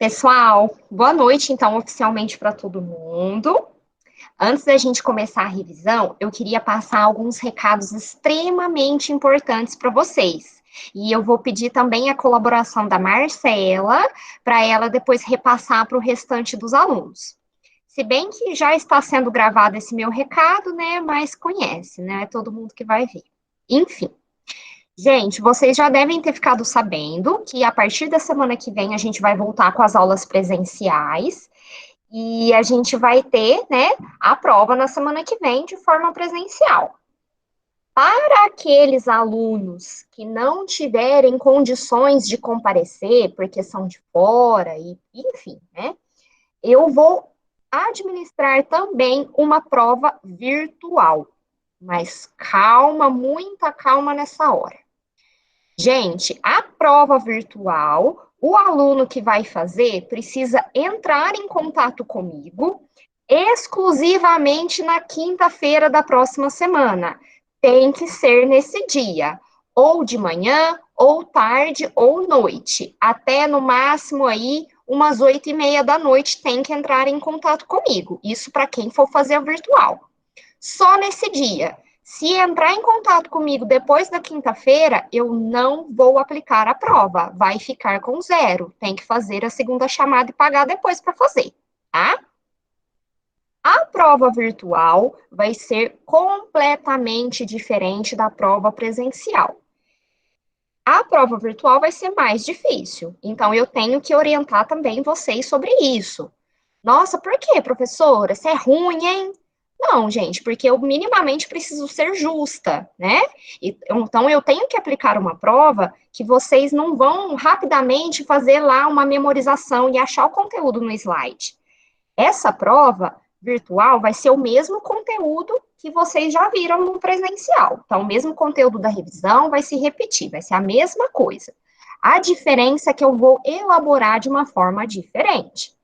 Pessoal, boa noite, então, oficialmente para todo mundo. Antes da gente começar a revisão, eu queria passar alguns recados extremamente importantes para vocês. E eu vou pedir também a colaboração da Marcela, para ela depois repassar para o restante dos alunos. Se bem que já está sendo gravado esse meu recado, né? Mas conhece, né? É todo mundo que vai ver. Enfim. Gente, vocês já devem ter ficado sabendo que a partir da semana que vem a gente vai voltar com as aulas presenciais e a gente vai ter, né, a prova na semana que vem de forma presencial. Para aqueles alunos que não tiverem condições de comparecer, porque são de fora e, enfim, né, eu vou administrar também uma prova virtual. Mas calma, muita calma nessa hora. Gente, a prova virtual, o aluno que vai fazer precisa entrar em contato comigo exclusivamente na quinta-feira da próxima semana. Tem que ser nesse dia, ou de manhã, ou tarde, ou noite. Até no máximo aí, umas 8:30 da noite, tem que entrar em contato comigo. Isso para quem for fazer a virtual. Só nesse dia. Se entrar em contato comigo depois da quinta-feira, eu não vou aplicar a prova. Vai ficar com zero. Tem que fazer a segunda chamada e pagar depois para fazer, tá? A prova virtual vai ser completamente diferente da prova presencial. A prova virtual vai ser mais difícil, então eu tenho que orientar também vocês sobre isso. Nossa, por quê, professora? Isso é ruim, hein? Não, gente, porque eu minimamente preciso ser justa, né? Então eu tenho que aplicar uma prova que vocês não vão rapidamente fazer lá uma memorização e achar o conteúdo no slide. Essa prova virtual vai ser o mesmo conteúdo que vocês já viram no presencial. Então, o mesmo conteúdo da revisão vai se repetir, vai ser a mesma coisa. A diferença é que eu vou elaborar de uma forma diferente.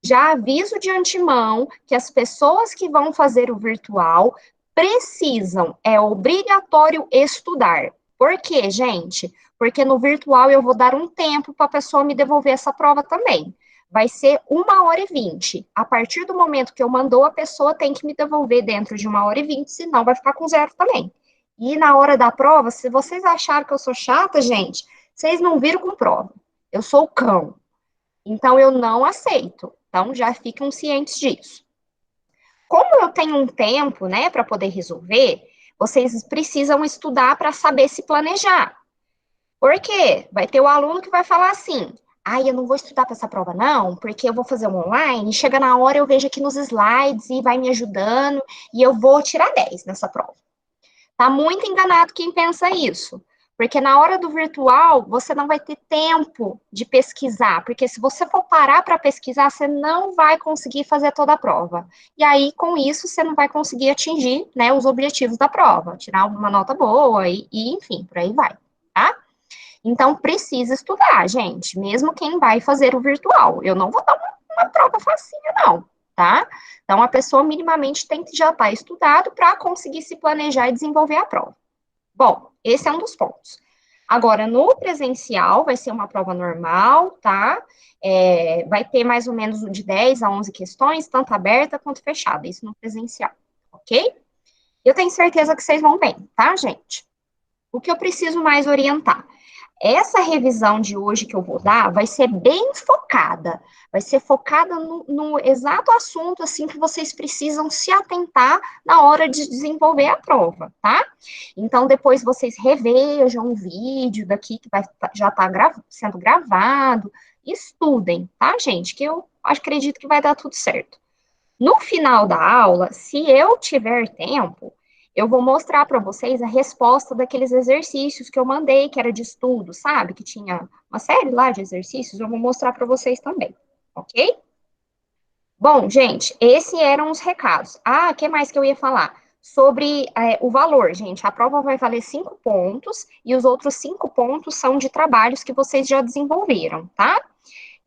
Já aviso de antemão que as pessoas que vão fazer o virtual precisam, é obrigatório estudar. Por quê, gente? Porque no virtual eu vou dar um tempo para a pessoa me devolver essa prova também. Vai ser 1h20. A partir do momento que eu mandou, a pessoa tem que me devolver dentro de 1h20, senão vai ficar com zero também. E na hora da prova, se vocês acharam que eu sou chata, gente, vocês não viram com prova. Eu sou o cão. Então, eu não aceito. Então, já ficam cientes disso. Como eu tenho um tempo, né, para poder resolver, vocês precisam estudar para saber se planejar. Por quê? Vai ter o aluno que vai falar assim: ai, eu não vou estudar para essa prova, não, porque eu vou fazer um online, chega na hora eu vejo aqui nos slides e vai me ajudando, e eu vou tirar 10 nessa prova. Tá muito enganado quem pensa isso. Porque na hora do virtual, você não vai ter tempo de pesquisar, porque se você for parar para pesquisar, você não vai conseguir fazer toda a prova. E aí, com isso, você não vai conseguir atingir, né, os objetivos da prova, tirar uma nota boa enfim, por aí vai, tá? Então, precisa estudar, gente, mesmo quem vai fazer o virtual. Eu não vou dar uma prova facinha, não, tá? Então, a pessoa minimamente tem que já estar estudado para conseguir se planejar e desenvolver a prova. Bom, esse é um dos pontos. Agora, no presencial, vai ser uma prova normal, tá? Vai ter mais ou menos de 10 a 11 questões, tanto aberta quanto fechada, isso no presencial, ok? Eu tenho certeza que vocês vão bem, tá, gente? O que eu preciso mais orientar? Essa revisão de hoje que eu vou dar vai ser bem focada, vai ser focada no exato assunto assim que vocês precisam se atentar na hora de desenvolver a prova, tá? Então depois vocês revejam o vídeo daqui que vai já está sendo gravado, estudem, tá, gente? Que eu acredito que vai dar tudo certo. No final da aula, se eu tiver tempo, eu vou mostrar para vocês a resposta daqueles exercícios que eu mandei, que era de estudo, sabe? Que tinha uma série lá de exercícios, eu vou mostrar para vocês também, ok? Bom, gente, esses eram os recados. Ah, o que mais que eu ia falar? Sobre o valor, gente. A prova vai valer 5 pontos e os outros 5 pontos são de trabalhos que vocês já desenvolveram, tá?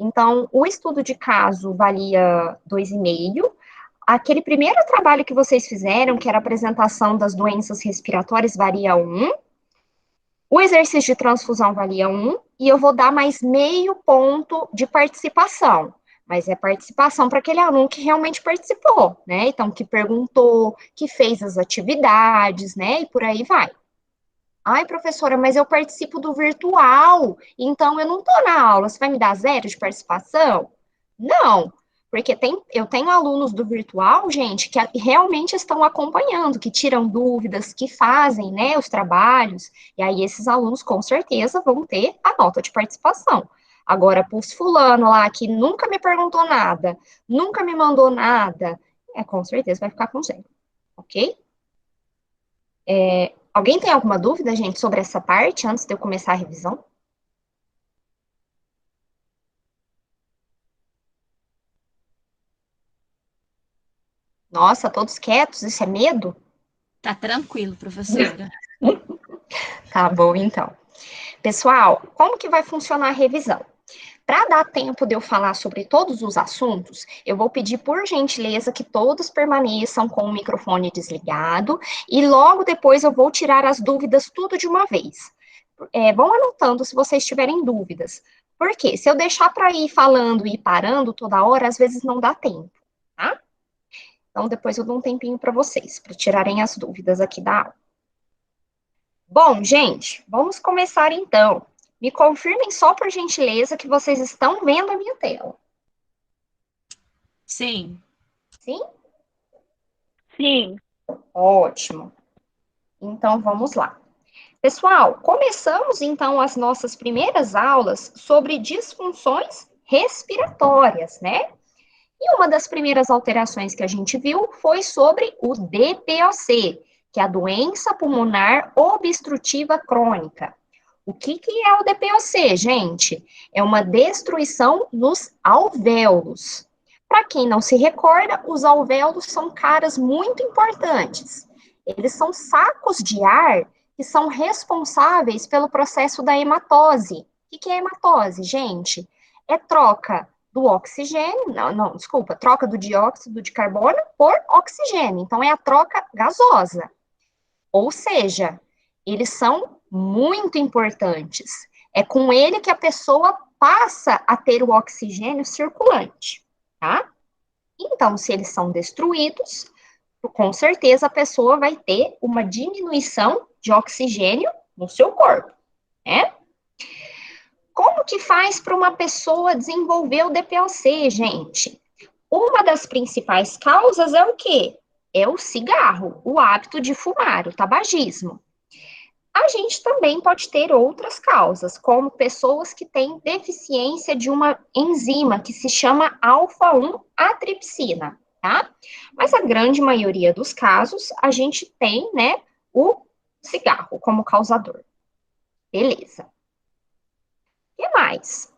Então, o estudo de caso valia 2,5. Aquele primeiro trabalho que vocês fizeram, que era a apresentação das doenças respiratórias, varia 1. O exercício de transfusão valia 1 e eu vou dar mais meio ponto de participação. Mas é participação para aquele aluno que realmente participou, né? Então, que perguntou, que fez as atividades, né? E por aí vai. Ai, professora, mas eu participo do virtual, então eu não estou na aula. Você vai me dar 0 de participação? Não, porque eu tenho alunos do virtual, gente, que realmente estão acompanhando, que tiram dúvidas, que fazem, né, os trabalhos, e aí esses alunos com certeza vão ter a nota de participação. Agora, para os fulano lá que nunca me perguntou nada, nunca me mandou nada, com certeza vai ficar com 0, ok? Alguém tem alguma dúvida, gente, sobre essa parte antes de eu começar a revisão? Nossa, todos quietos, isso é medo? Tá tranquilo, professora. Tá bom, então. Pessoal, como que vai funcionar a revisão? Para dar tempo de eu falar sobre todos os assuntos, eu vou pedir por gentileza que todos permaneçam com o microfone desligado e logo depois eu vou tirar as dúvidas tudo de uma vez. Vão anotando se vocês tiverem dúvidas. Porque se eu deixar para ir falando e parando toda hora, às vezes não dá tempo, tá? Então depois eu dou um tempinho para vocês, para tirarem as dúvidas aqui da aula. Bom, gente, vamos começar então. Me confirmem só por gentileza que vocês estão vendo a minha tela. Sim. Sim? Sim. Ótimo. Então vamos lá. Pessoal, começamos então as nossas primeiras aulas sobre disfunções respiratórias, né? E uma das primeiras alterações que a gente viu foi sobre o DPOC, que é a doença pulmonar obstrutiva crônica. O que é o DPOC, gente? É uma destruição nos alvéolos. Para quem não se recorda, os alvéolos são caras muito importantes. Eles são sacos de ar que são responsáveis pelo processo da hematose. O que é hematose, gente? É troca do oxigênio, desculpa, troca do dióxido de carbono por oxigênio. Então, é a troca gasosa. Ou seja, eles são muito importantes. É com ele que a pessoa passa a ter o oxigênio circulante, tá? Então, se eles são destruídos, com certeza a pessoa vai ter uma diminuição de oxigênio no seu corpo, né? Como que faz para uma pessoa desenvolver o DPOC, gente? Uma das principais causas é o quê? É o cigarro, o hábito de fumar, o tabagismo. A gente também pode ter outras causas, como pessoas que têm deficiência de uma enzima que se chama alfa-1 atripsina, tá? Mas a grande maioria dos casos, a gente tem, né, o cigarro como causador. Beleza. E mais?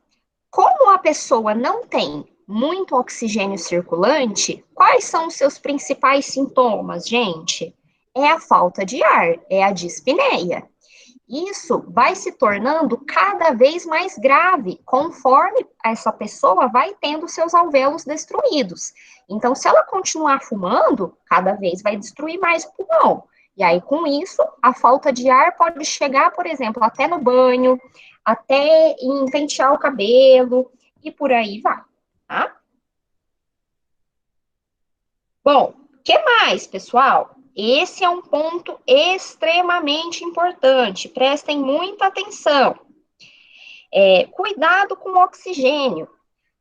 Como a pessoa não tem muito oxigênio circulante, quais são os seus principais sintomas, gente? É a falta de ar, é a dispneia. Isso vai se tornando cada vez mais grave conforme essa pessoa vai tendo seus alvéolos destruídos. Então, se ela continuar fumando, cada vez vai destruir mais o pulmão. E aí, com isso, a falta de ar pode chegar, por exemplo, até no banho, até em pentear o cabelo e por aí vai, tá? Bom, o que mais, pessoal? Esse é um ponto extremamente importante, prestem muita atenção. Cuidado com o oxigênio.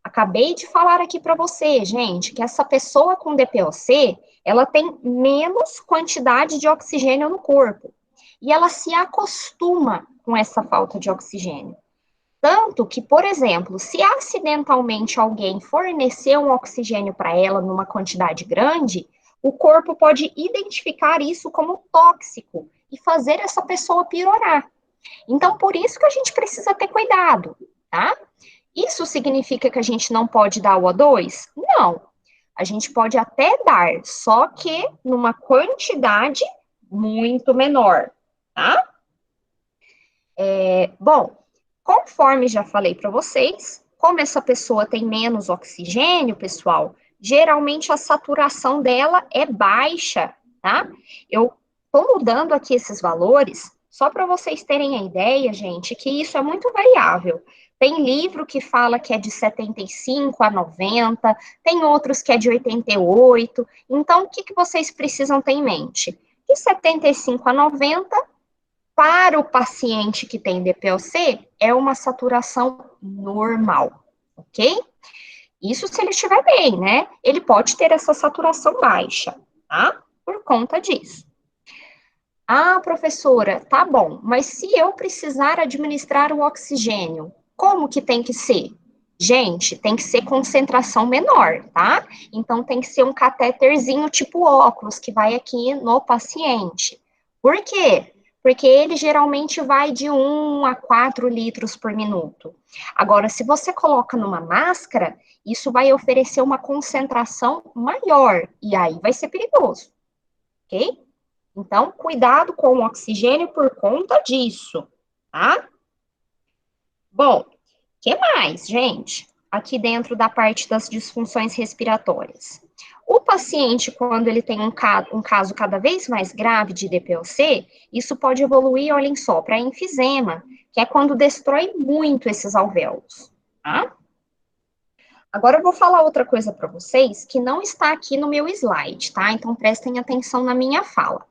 Acabei de falar aqui para você, gente, que essa pessoa com DPOC, ela tem menos quantidade de oxigênio no corpo. E ela se acostuma com essa falta de oxigênio. Tanto que, por exemplo, se acidentalmente alguém fornecer um oxigênio para ela numa quantidade grande, o corpo pode identificar isso como tóxico e fazer essa pessoa piorar. Então, por isso que a gente precisa ter cuidado, tá? Isso significa que a gente não pode dar o O2? Não. A gente pode até dar, só que numa quantidade muito menor, tá? Bom, conforme já falei para vocês, como essa pessoa tem menos oxigênio, pessoal, geralmente a saturação dela é baixa, tá? Eu tô mudando aqui esses valores Só para vocês terem a ideia, gente, que isso é muito variável. Tem livro que fala que é de 75 a 90, tem outros que é de 88. Então, o que, que vocês precisam ter em mente? De 75 a 90, para o paciente que tem DPOC, é uma saturação normal, ok? Isso se ele estiver bem, né? Ele pode ter essa saturação baixa, tá? Por conta disso. Ah, professora, tá bom, mas se eu precisar administrar o oxigênio, como que tem que ser? Gente, tem que ser concentração menor, tá? Então tem que ser um catéterzinho tipo óculos que vai aqui no paciente. Por quê? Porque ele geralmente vai de 1 a 4 litros por minuto. Agora, se você coloca numa máscara, isso vai oferecer uma concentração maior, e aí vai ser perigoso, ok? Então, cuidado com o oxigênio por conta disso, tá? Bom, o que mais, gente? Aqui dentro da parte das disfunções respiratórias. O paciente, quando ele tem um caso cada vez mais grave de DPOC, isso pode evoluir, olhem só, para enfisema, que é quando destrói muito esses alvéolos, tá? Agora eu vou falar outra coisa para vocês que não está aqui no meu slide, tá? Então prestem atenção na minha fala.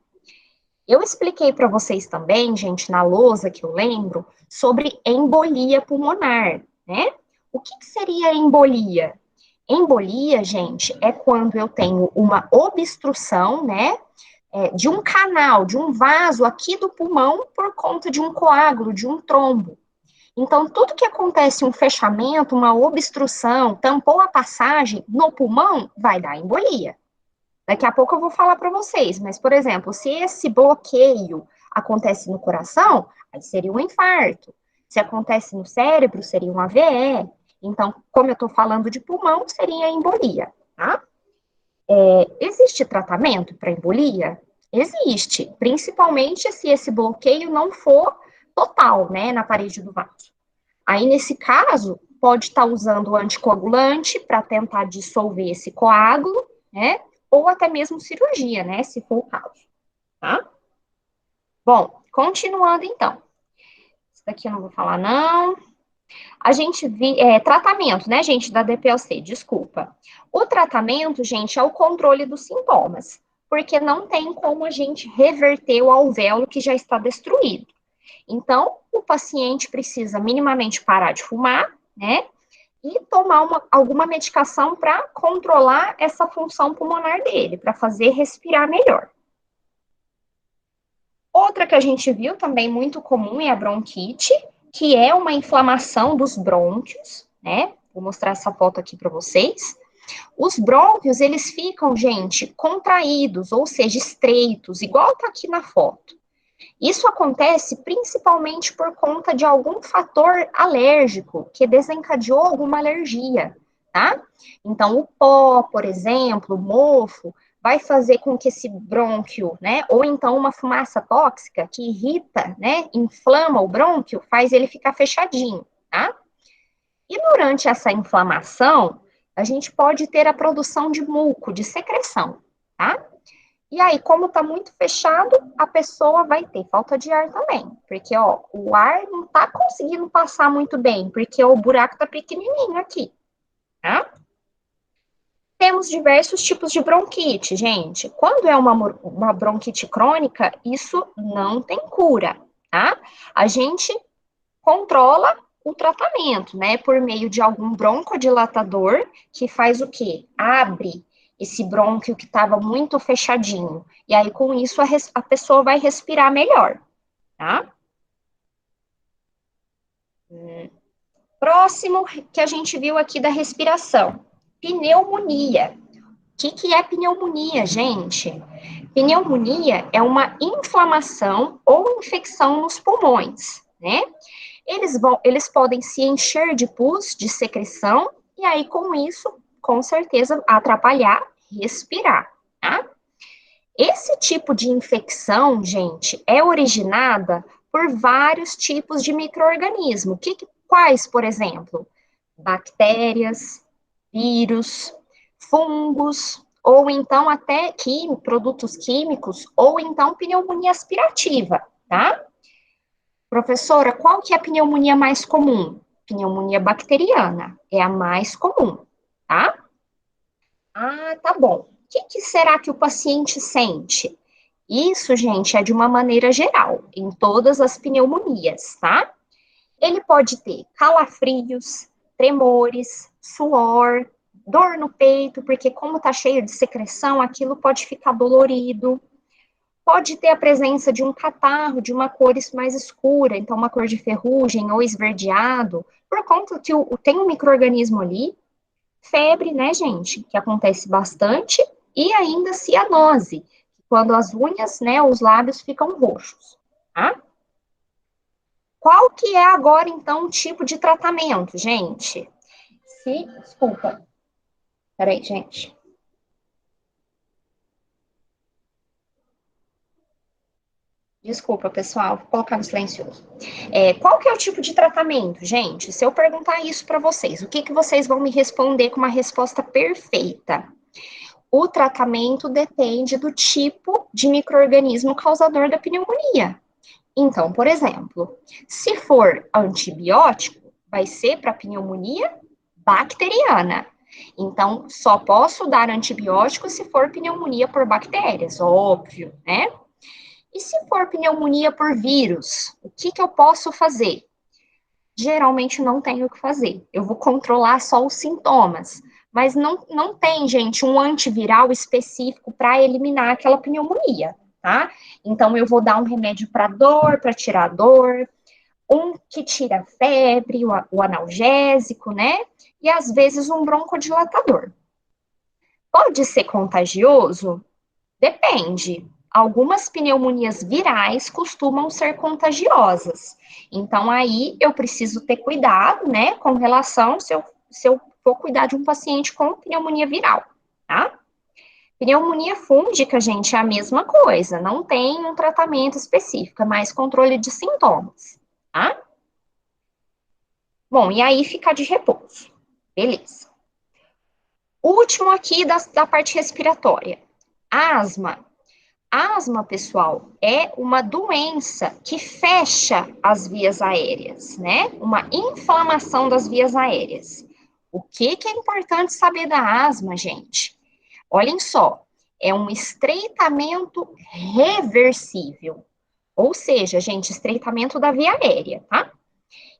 Eu expliquei para vocês também, gente, na lousa que eu lembro, sobre embolia pulmonar, né? O que seria embolia? Embolia, gente, é quando eu tenho uma obstrução, né, de um canal, de um vaso aqui do pulmão por conta de um coágulo, de um trombo. Então, tudo que acontece, um fechamento, uma obstrução, tampou a passagem no pulmão, vai dar embolia. Daqui a pouco eu vou falar para vocês, mas, por exemplo, se esse bloqueio acontece no coração, aí seria um infarto. Se acontece no cérebro, seria um AVE. Então, como eu estou falando de pulmão, seria embolia, tá? Existe tratamento para embolia? Existe, principalmente se esse bloqueio não for total, né, na parede do vaso. Aí, nesse caso, pode estar usando o anticoagulante para tentar dissolver esse coágulo, né? Ou até mesmo cirurgia, né? Se for o caso, tá? Bom, continuando então. Isso daqui eu não vou falar, não. A gente tratamento, né, gente, da DPLC, desculpa. O tratamento, gente, é o controle dos sintomas, porque não tem como a gente reverter o alvéolo que já está destruído. Então, o paciente precisa minimamente parar de fumar, né? E tomar alguma medicação para controlar essa função pulmonar dele, para fazer respirar melhor. Outra que a gente viu também muito comum é a bronquite, que é uma inflamação dos brônquios, né? Vou mostrar essa foto aqui para vocês. Os brônquios, eles ficam, gente, contraídos, ou seja, estreitos, igual tá aqui na foto. Isso acontece principalmente por conta de algum fator alérgico que desencadeou alguma alergia, tá? Então, o pó, por exemplo, o mofo, vai fazer com que esse brônquio, né, ou então uma fumaça tóxica que irrita, né, inflama o brônquio, faz ele ficar fechadinho, tá? E durante essa inflamação, a gente pode ter a produção de muco, de secreção, tá? E aí, como tá muito fechado, a pessoa vai ter falta de ar também, porque, ó, o ar não tá conseguindo passar muito bem, porque o buraco tá pequenininho aqui, tá? Temos diversos tipos de bronquite, gente. Quando é uma bronquite crônica, isso não tem cura, tá? A gente controla o tratamento, né, por meio de algum broncodilatador, que faz o quê? Abre esse brônquio que estava muito fechadinho. E aí, com isso, a pessoa vai respirar melhor, tá? Próximo que a gente viu aqui da respiração, pneumonia. O que é pneumonia, gente? Pneumonia é uma inflamação ou infecção nos pulmões, né? Eles podem se encher de pus, de secreção, e aí, com isso, com certeza, atrapalhar respirar, tá? Esse tipo de infecção, gente, é originada por vários tipos de micro-organismo. Quais, por exemplo? Bactérias, vírus, fungos, ou então até produtos químicos, ou então pneumonia aspirativa, tá? Professora, qual que é a pneumonia mais comum? Pneumonia bacteriana, é a mais comum, tá? Ah, tá bom. O que será que o paciente sente? Isso, gente, é de uma maneira geral, em todas as pneumonias, tá? Ele pode ter calafrios, tremores, suor, dor no peito, porque como tá cheio de secreção, aquilo pode ficar dolorido. Pode ter a presença de um catarro de uma cor mais escura, então uma cor de ferrugem ou esverdeado, por conta que tem um micro-organismo ali. Febre, né, gente, que acontece bastante, e ainda cianose, quando as unhas, né, os lábios ficam roxos, tá? Qual que é agora, então, o tipo de tratamento, gente? Desculpa. Peraí, gente. Desculpa, pessoal, vou colocar no silencioso. Qual que é o tipo de tratamento, gente? Se eu perguntar isso para vocês, o que que vocês vão me responder com uma resposta perfeita? O tratamento depende do tipo de micro-organismo causador da pneumonia. Então, por exemplo, se for antibiótico, vai ser para pneumonia bacteriana. Então, só posso dar antibiótico se for pneumonia por bactérias, óbvio, né? E se for pneumonia por vírus, o que que eu posso fazer? Geralmente não tenho o que fazer. Eu vou controlar só os sintomas. Mas não tem, gente, um antiviral específico para eliminar aquela pneumonia, tá? Então, eu vou dar um remédio para dor, para tirar a dor, um que tira a febre, o analgésico, né? E às vezes um broncodilatador. Pode ser contagioso? Depende. Algumas pneumonias virais costumam ser contagiosas. Então, aí eu preciso ter cuidado, né, com relação se eu for cuidar de um paciente com pneumonia viral, tá? Pneumonia fúngica, gente, é a mesma coisa, não tem um tratamento específico, é mais controle de sintomas, tá? Bom, e aí fica de repouso. Beleza. Último aqui da parte respiratória. Asma. Asma, pessoal, é uma doença que fecha as vias aéreas, né? Uma inflamação das vias aéreas. O que que é importante saber da asma, gente? Olhem só, é um estreitamento reversível. Ou seja, gente, estreitamento da via aérea, tá?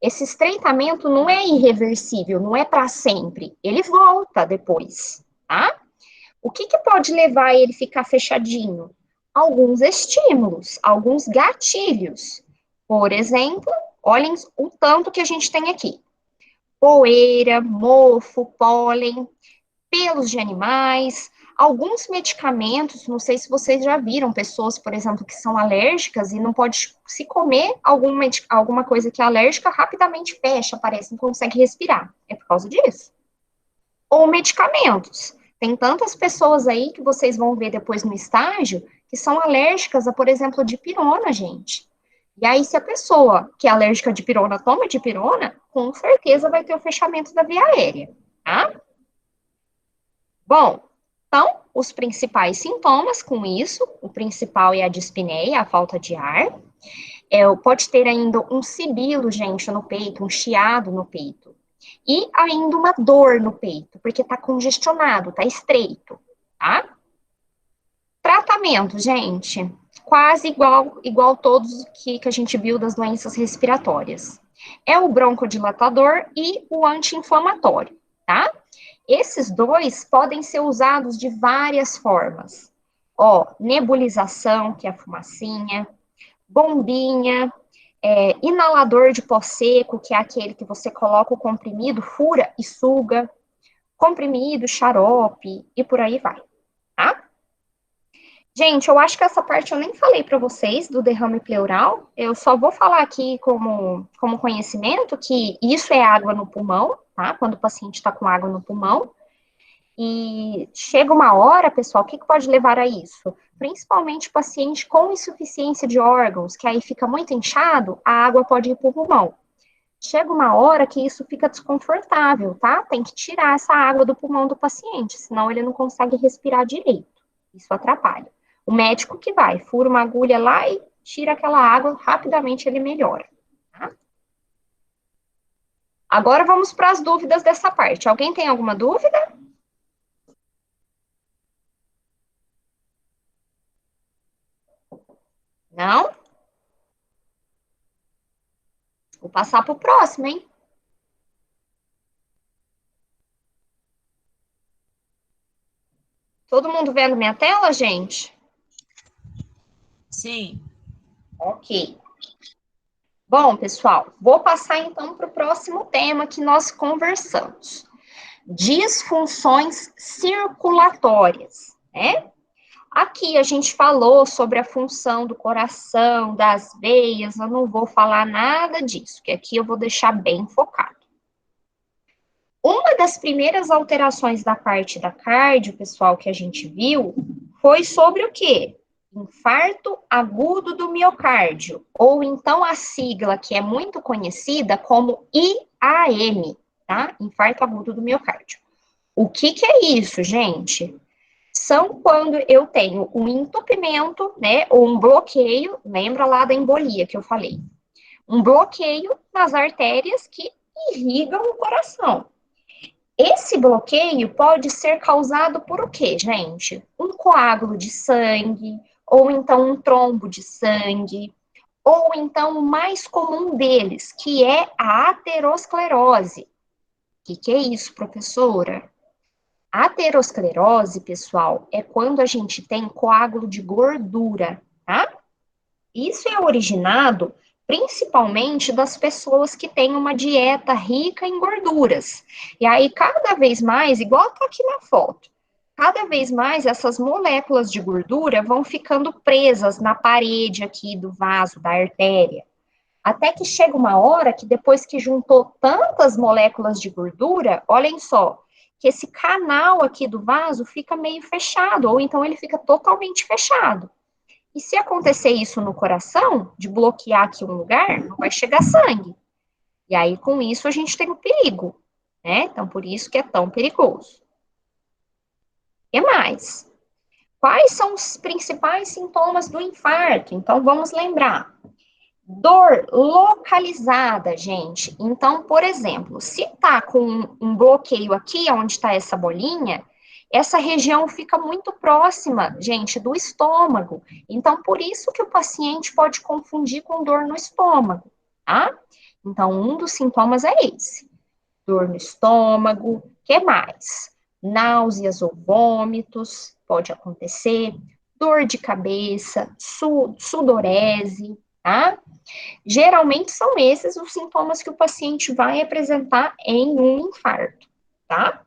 Esse estreitamento não é irreversível, não é para sempre. Ele volta depois, tá? O que que pode levar ele a ficar fechadinho? Alguns estímulos, alguns gatilhos. Por exemplo, olhem o tanto que a gente tem aqui: poeira, mofo, pólen, pelos de animais, alguns medicamentos. Não sei se vocês já viram pessoas, por exemplo, que são alérgicas e não pode se comer alguma coisa que é alérgica, rapidamente fecha, parece, não consegue respirar. É por causa disso. Ou medicamentos. Tem tantas pessoas aí que vocês vão ver depois no estágio que são alérgicas a, por exemplo, dipirona, gente. E aí, se a pessoa que é alérgica a dipirona toma dipirona, com certeza vai ter o fechamento da via aérea, tá? Bom, então, os principais sintomas com isso, o principal é a dispneia, a falta de ar. Pode ter ainda um sibilo, gente, no peito, um chiado no peito. E ainda uma dor no peito, porque tá congestionado, tá estreito, tá? Tratamento, gente, quase igual todos que a gente viu das doenças respiratórias. É o broncodilatador e o anti-inflamatório, tá? Esses dois podem ser usados de várias formas. Nebulização, que é a fumacinha, bombinha, inalador de pó seco, que é aquele que você coloca o comprimido, fura e suga, comprimido, xarope e por aí vai, tá? Gente, eu acho que essa parte eu nem falei para vocês do derrame pleural, eu só vou falar aqui como conhecimento que isso é água no pulmão, tá? Quando o paciente está com água no pulmão. E chega uma hora, pessoal, o que pode levar a isso? Principalmente o paciente com insuficiência de órgãos, que aí fica muito inchado, a água pode ir para o pulmão. Chega uma hora que isso fica desconfortável, tá? Tem que tirar essa água do pulmão do paciente, senão ele não consegue respirar direito. Isso atrapalha. O médico que vai, fura uma agulha lá e tira aquela água, rapidamente ele melhora, Agora vamos para as dúvidas dessa parte. Alguém tem alguma dúvida? Não? Vou passar para o próximo, hein? Todo mundo vendo minha tela, gente? Sim. Ok. Bom, pessoal, vou passar então para o próximo tema que nós conversamos. Disfunções circulatórias, né? Aqui a gente falou sobre a função do coração, das veias, eu não vou falar nada disso, que aqui eu vou deixar bem focado. Uma das primeiras alterações da parte da cardio, pessoal, que a gente viu, foi sobre o quê? Infarto agudo do miocárdio, ou então a sigla que é muito conhecida como IAM, tá? Infarto agudo do miocárdio. O que é isso, gente? São quando eu tenho um entupimento, né, ou um bloqueio, lembra lá da embolia que eu falei? Um bloqueio nas artérias que irrigam o coração. Esse bloqueio pode ser causado por o quê, gente? Um coágulo de sangue, ou então um trombo de sangue, ou então o mais comum deles, que é a aterosclerose. O que é isso, professora? A aterosclerose, pessoal, é quando a gente tem coágulo de gordura, tá? Isso é originado principalmente das pessoas que têm uma dieta rica em gorduras. E aí, cada vez mais, igual tá aqui na foto, cada vez mais essas moléculas de gordura vão ficando presas na parede aqui do vaso, da artéria. Até que chega uma hora que depois que juntou tantas moléculas de gordura, olhem só, que esse canal aqui do vaso fica meio fechado, ou então ele fica totalmente fechado. E se acontecer isso no coração, de bloquear aqui um lugar, não vai chegar sangue. E aí, com isso, a gente tem um perigo, né? Então, por isso que é tão perigoso. E mais? Quais são os principais sintomas do infarto? Então, vamos lembrar. Dor localizada, gente. Então, por exemplo, se tá com um bloqueio aqui, onde está essa bolinha, essa região fica muito próxima, gente, do estômago. Então, por isso que o paciente pode confundir com dor no estômago, tá? Então, um dos sintomas é esse. Dor no estômago, que mais? Náuseas ou vômitos, pode acontecer. Dor de cabeça, sudorese, tá? Geralmente são esses os sintomas que o paciente vai apresentar em um infarto, tá?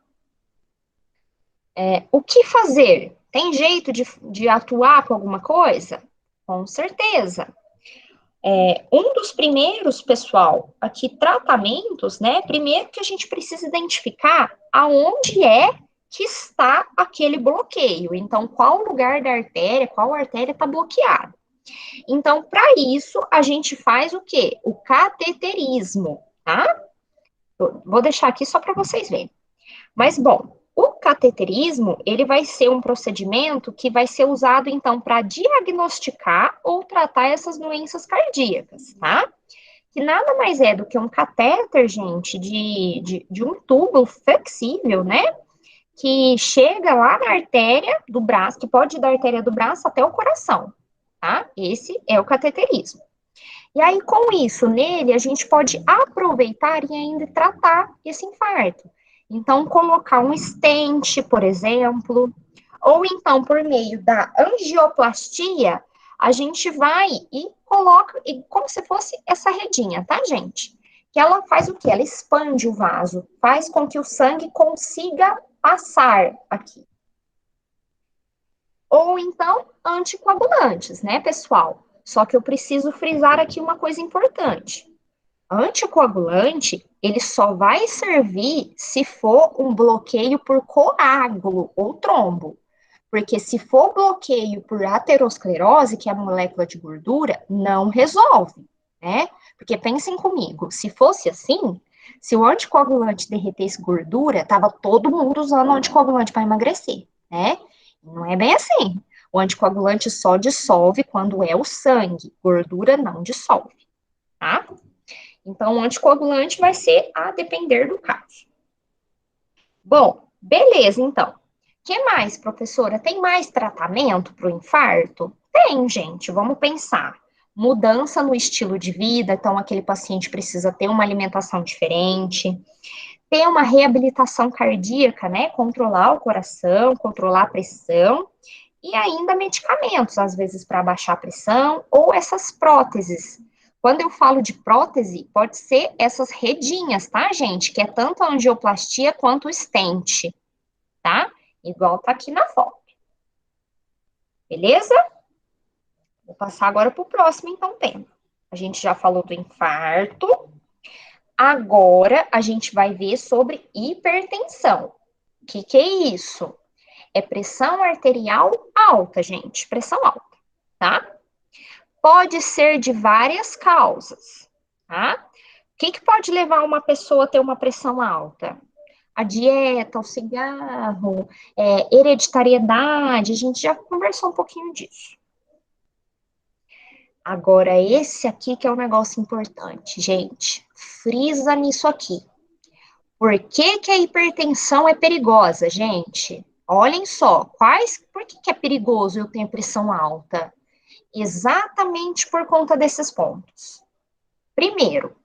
O que fazer? Tem jeito de atuar com alguma coisa? Com certeza. Um dos primeiros, pessoal, aqui, tratamentos, né? Primeiro que a gente precisa identificar aonde é que está aquele bloqueio. Então, qual lugar da artéria, qual artéria está bloqueada. Então, para isso, a gente faz o quê? O cateterismo, tá? Vou deixar aqui só para vocês verem. Mas, bom, o cateterismo, ele vai ser um procedimento que vai ser usado, então, para diagnosticar ou tratar essas doenças cardíacas, tá? Que nada mais é do que um catéter, gente, de um tubo flexível, né? Que chega lá na artéria do braço, que pode ir da artéria do braço até o coração, tá? Esse é o cateterismo. E aí, com isso, nele, a gente pode aproveitar e ainda tratar esse infarto. Então, colocar um stent, por exemplo, ou então, por meio da angioplastia, a gente vai e coloca, como se fosse essa redinha, tá, gente? Que ela faz o quê? Ela expande o vaso, faz com que o sangue consiga passar aqui. Ou então, anticoagulantes, né, pessoal? Só que eu preciso frisar aqui uma coisa importante. Anticoagulante, ele só vai servir se for um bloqueio por coágulo ou trombo. Porque se for bloqueio por aterosclerose, que é a molécula de gordura, não resolve, né? Porque pensem comigo, se fosse assim, se o anticoagulante derretesse gordura, tava todo mundo usando anticoagulante para emagrecer, né? Não é bem assim. O anticoagulante só dissolve quando é o sangue, gordura não dissolve, tá? Então, o anticoagulante vai ser a depender do caso. Bom, beleza, então. O que mais, professora? Tem mais tratamento para o infarto? Tem, gente. Vamos pensar. Mudança no estilo de vida, então aquele paciente precisa ter uma alimentação diferente, ter uma reabilitação cardíaca, né? Controlar o coração, controlar a pressão, e ainda medicamentos, às vezes para baixar a pressão, ou essas próteses. Quando eu falo de prótese, pode ser essas redinhas, tá, gente? Que é tanto a angioplastia quanto o stent, tá? Igual tá aqui na foto. Beleza? Vou passar agora para o próximo, então, tema. A gente já falou do infarto. Agora, a gente vai ver sobre hipertensão. O que é isso? É pressão arterial alta, gente. Pressão alta, tá? Pode ser de várias causas, tá? O que pode levar uma pessoa a ter uma pressão alta? A dieta, o cigarro, hereditariedade, a gente já conversou um pouquinho disso. Agora, esse aqui que é um negócio importante, gente. Frisa nisso aqui. Por que a hipertensão é perigosa, gente? Olhem só, por que é perigoso eu ter pressão alta? Exatamente por conta desses pontos. Primeiro,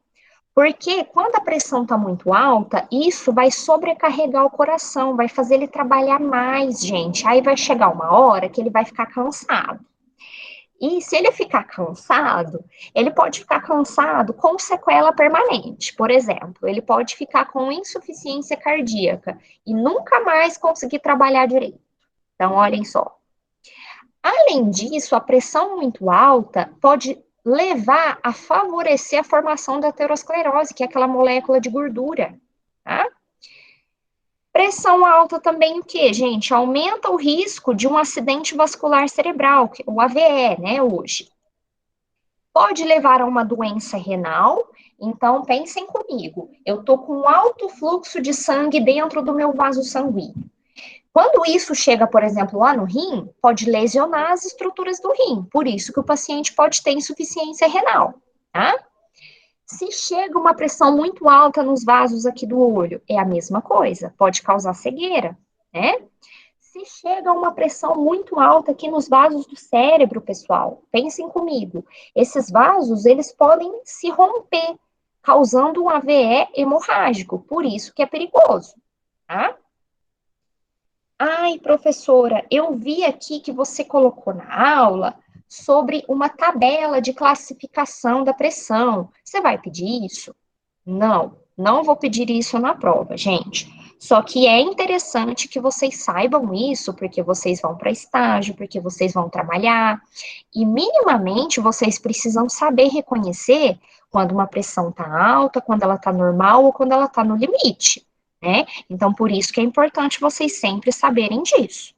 porque quando a pressão está muito alta, isso vai sobrecarregar o coração, vai fazer ele trabalhar mais, gente. Aí vai chegar uma hora que ele vai ficar cansado. E se ele ficar cansado, ele pode ficar cansado com sequela permanente. Por exemplo, ele pode ficar com insuficiência cardíaca e nunca mais conseguir trabalhar direito. Então, olhem só. Além disso, a pressão muito alta pode levar a favorecer a formação da aterosclerose, que é aquela molécula de gordura, tá? Pressão alta também o que, gente? Aumenta o risco de um acidente vascular cerebral, o AVE, né, hoje. Pode levar a uma doença renal, então pensem comigo, eu tô com alto fluxo de sangue dentro do meu vaso sanguíneo. Quando isso chega, por exemplo, lá no rim, pode lesionar as estruturas do rim, por isso que o paciente pode ter insuficiência renal, tá? Se chega uma pressão muito alta nos vasos aqui do olho, é a mesma coisa, pode causar cegueira, né? Se chega uma pressão muito alta aqui nos vasos do cérebro, pessoal, pensem comigo, esses vasos, eles podem se romper, causando um AVE hemorrágico, por isso que é perigoso, tá? Ai, professora, eu vi aqui que você colocou na aula sobre uma tabela de classificação da pressão. Você vai pedir isso? Não, não vou pedir isso na prova, gente. Só que é interessante que vocês saibam isso, porque vocês vão para estágio, porque vocês vão trabalhar, e minimamente vocês precisam saber reconhecer quando uma pressão está alta, quando ela está normal ou quando ela está no limite, né? Então, por isso que é importante vocês sempre saberem disso.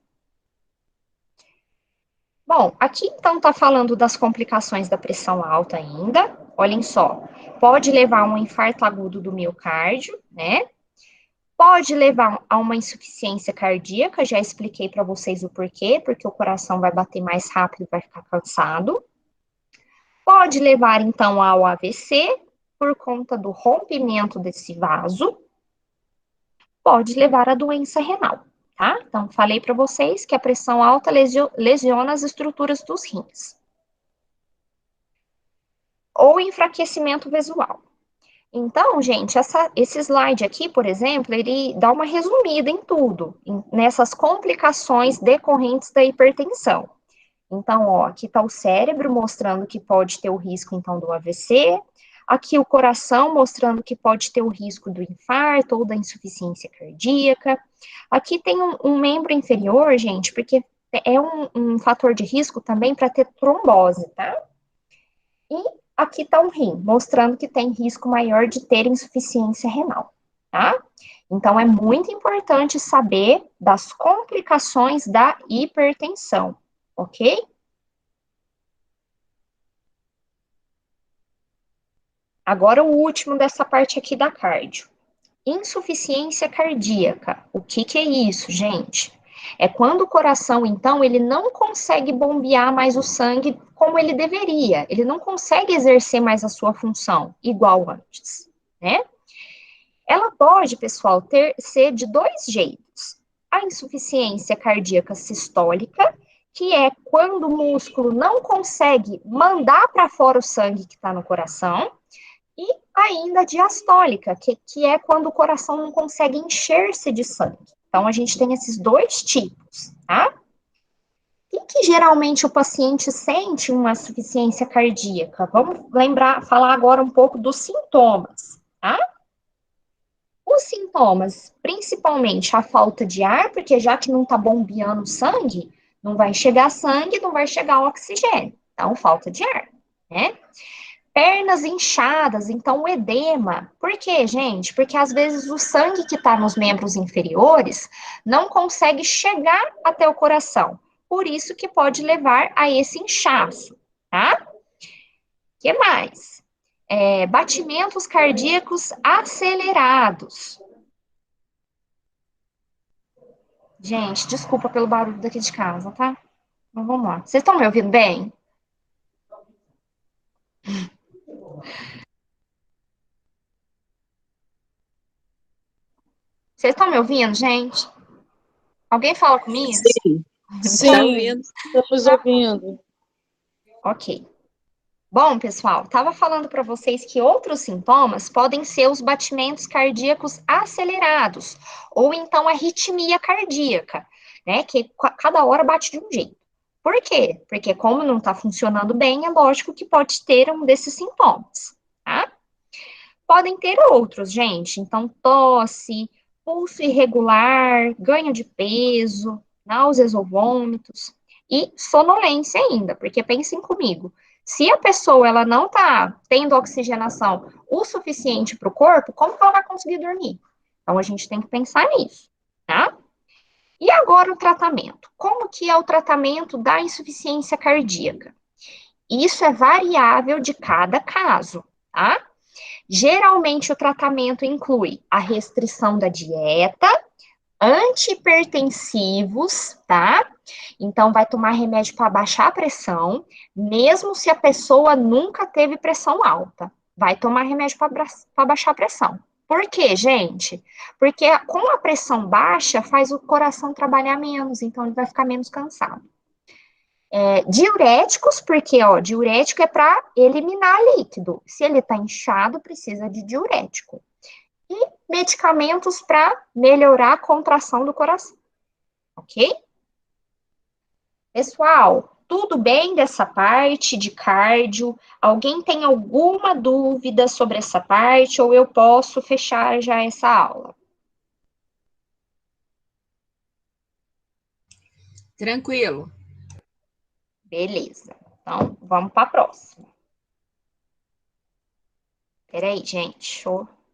Bom, aqui então está falando das complicações da pressão alta ainda. Olhem só, pode levar a um infarto agudo do miocárdio, né? Pode levar a uma insuficiência cardíaca, já expliquei para vocês o porquê, porque o coração vai bater mais rápido e vai ficar cansado. Pode levar então ao AVC, por conta do rompimento desse vaso. Pode levar à doença renal, tá? Então, falei para vocês que a pressão alta lesiona as estruturas dos rins. Ou enfraquecimento visual. Então, gente, esse slide aqui, por exemplo, ele dá uma resumida em tudo, nessas complicações decorrentes da hipertensão. Então, ó, aqui está o cérebro mostrando que pode ter o risco, então, do AVC. Aqui o coração mostrando que pode ter o risco do infarto ou da insuficiência cardíaca. Aqui tem um membro inferior, gente, porque é um fator de risco também para ter trombose, tá? E aqui está o rim, mostrando que tem risco maior de ter insuficiência renal, tá? Então, é muito importante saber das complicações da hipertensão, ok? Agora, o último dessa parte aqui da cardio. Insuficiência cardíaca. O que é isso, gente? É quando o coração, então, ele não consegue bombear mais o sangue como ele deveria, ele não consegue exercer mais a sua função igual antes, né? Ela pode, pessoal, ser de dois jeitos. A insuficiência cardíaca sistólica, que é quando o músculo não consegue mandar para fora o sangue que está no coração, e ainda a diastólica, que é quando o coração não consegue encher-se de sangue. Então, a gente tem esses dois tipos, tá? O que geralmente o paciente sente uma insuficiência cardíaca? Vamos falar agora um pouco dos sintomas, tá? Os sintomas, principalmente a falta de ar, porque já que não está bombeando sangue, não vai chegar sangue, não vai chegar oxigênio. Então, falta de ar, né? Pernas inchadas, então o edema. Por quê, gente? Porque às vezes o sangue que está nos membros inferiores não consegue chegar até o coração. Por isso que pode levar a esse inchaço, tá? O que mais? Batimentos cardíacos acelerados. Gente, desculpa pelo barulho daqui de casa, tá? Então vamos lá. Vocês estão me ouvindo bem? Vocês estão me ouvindo, gente? Alguém fala comigo? Sim, Tá sim, ouvindo? estamos ouvindo. Ok. Bom, pessoal, estava falando para vocês que outros sintomas podem ser os batimentos cardíacos acelerados, ou então a arritmia cardíaca, né? Que cada hora bate de um jeito. Por quê? Porque como não está funcionando bem, é lógico que pode ter um desses sintomas, tá? Podem ter outros, gente. Então, tosse, pulso irregular, ganho de peso, náuseas ou vômitos e sonolência ainda, porque pensem comigo, se a pessoa ela não está tendo oxigenação o suficiente para o corpo, como que ela vai conseguir dormir? Então, a gente tem que pensar nisso, tá? E agora o tratamento. Como que é o tratamento da insuficiência cardíaca? Isso é variável de cada caso, tá? Geralmente, o tratamento inclui a restrição da dieta, antihipertensivos, tá? Então, vai tomar remédio para baixar a pressão, mesmo se a pessoa nunca teve pressão alta. Vai tomar remédio para baixar a pressão. Por quê, gente? Porque com a pressão baixa, faz o coração trabalhar menos, então ele vai ficar menos cansado. Diuréticos, porque, ó, diurético é para eliminar líquido. Se ele está inchado, precisa de diurético. E medicamentos para melhorar a contração do coração. Ok? Pessoal, tudo bem dessa parte de cardio? Alguém tem alguma dúvida sobre essa parte ou eu posso fechar já essa aula? Tranquilo. Beleza. Então, vamos para a próxima. Peraí, gente,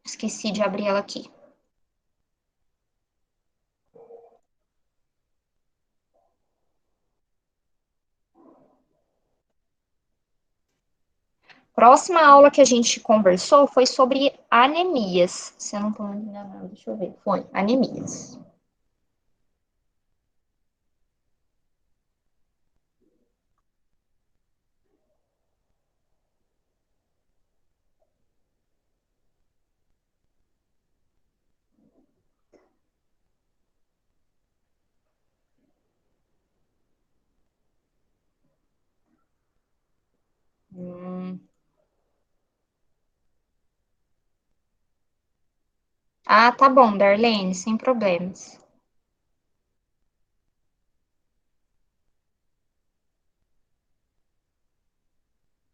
esqueci de abrir ela aqui. Próxima aula que a gente conversou foi sobre anemias. Se eu não estou enganada, deixa eu ver. Foi anemias. Ah, tá bom, Darlene, sem problemas.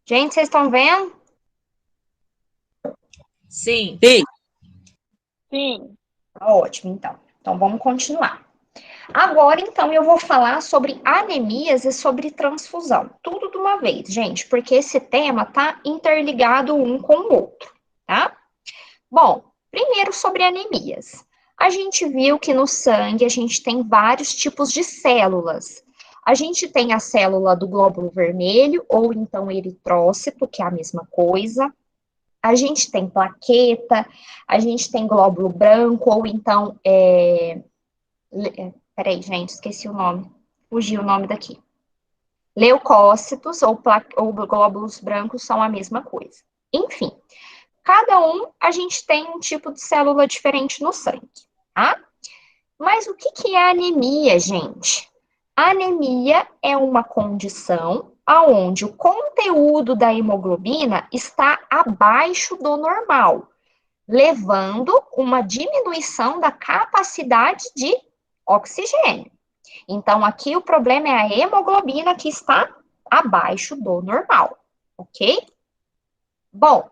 Gente, vocês estão vendo? Sim. Sim, Sim. Tá ótimo, então. Então, vamos continuar. Agora, então, eu vou falar sobre anemias e sobre transfusão. Tudo de uma vez, gente, porque esse tema tá interligado um com o outro, tá? Bom, primeiro sobre anemias. A gente viu que no sangue a gente tem vários tipos de células. A gente tem a célula do glóbulo vermelho, ou então eritrócito, que é a mesma coisa. A gente tem plaqueta, a gente tem glóbulo branco, ou então Peraí, gente, esqueci o nome. Fugiu o nome daqui. Leucócitos ou glóbulos brancos são a mesma coisa. Enfim, cada um a gente tem um tipo de célula diferente no sangue, tá? Mas o que é anemia, gente? Anemia é uma condição onde o conteúdo da hemoglobina está abaixo do normal, levando uma diminuição da capacidade de oxigênio. Então, aqui o problema é a hemoglobina que está abaixo do normal, ok? Bom, o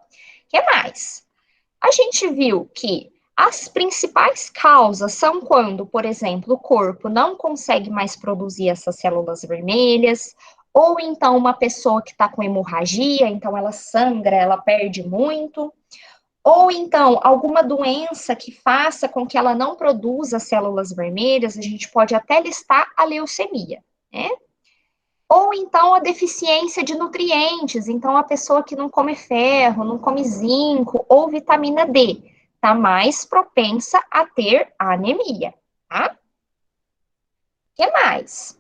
que mais? A gente viu que as principais causas são quando, por exemplo, o corpo não consegue mais produzir essas células vermelhas, ou então uma pessoa que está com hemorragia, então ela sangra, ela perde muito, ou então alguma doença que faça com que ela não produza células vermelhas, a gente pode até listar a leucemia, né? Ou então a deficiência de nutrientes, então a pessoa que não come ferro, não come zinco ou vitamina D, está mais propensa a ter anemia, tá? O que mais?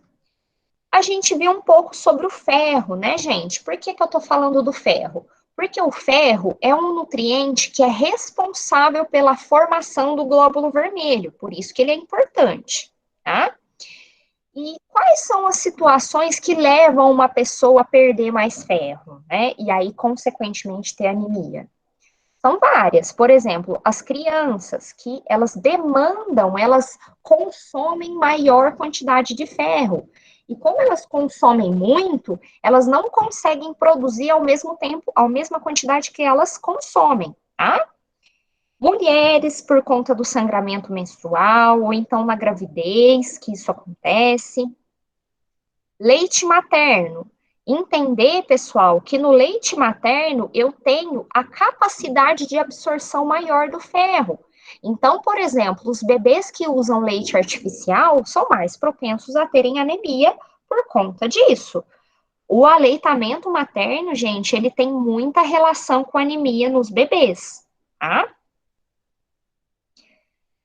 A gente viu um pouco sobre o ferro, né, gente? Por que eu tô falando do ferro? Porque o ferro é um nutriente que é responsável pela formação do glóbulo vermelho, por isso que ele é importante, tá? E quais são as situações que levam uma pessoa a perder mais ferro, né? E aí, consequentemente, ter anemia? São várias. Por exemplo, as crianças que elas demandam, elas consomem maior quantidade de ferro. E como elas consomem muito, elas não conseguem produzir ao mesmo tempo, a mesma quantidade que elas consomem, tá? Mulheres por conta do sangramento menstrual, ou então na gravidez, que isso acontece. Leite materno. Entender, pessoal, que no leite materno eu tenho a capacidade de absorção maior do ferro. Então, por exemplo, os bebês que usam leite artificial são mais propensos a terem anemia por conta disso. O aleitamento materno, gente, ele tem muita relação com anemia nos bebês, tá?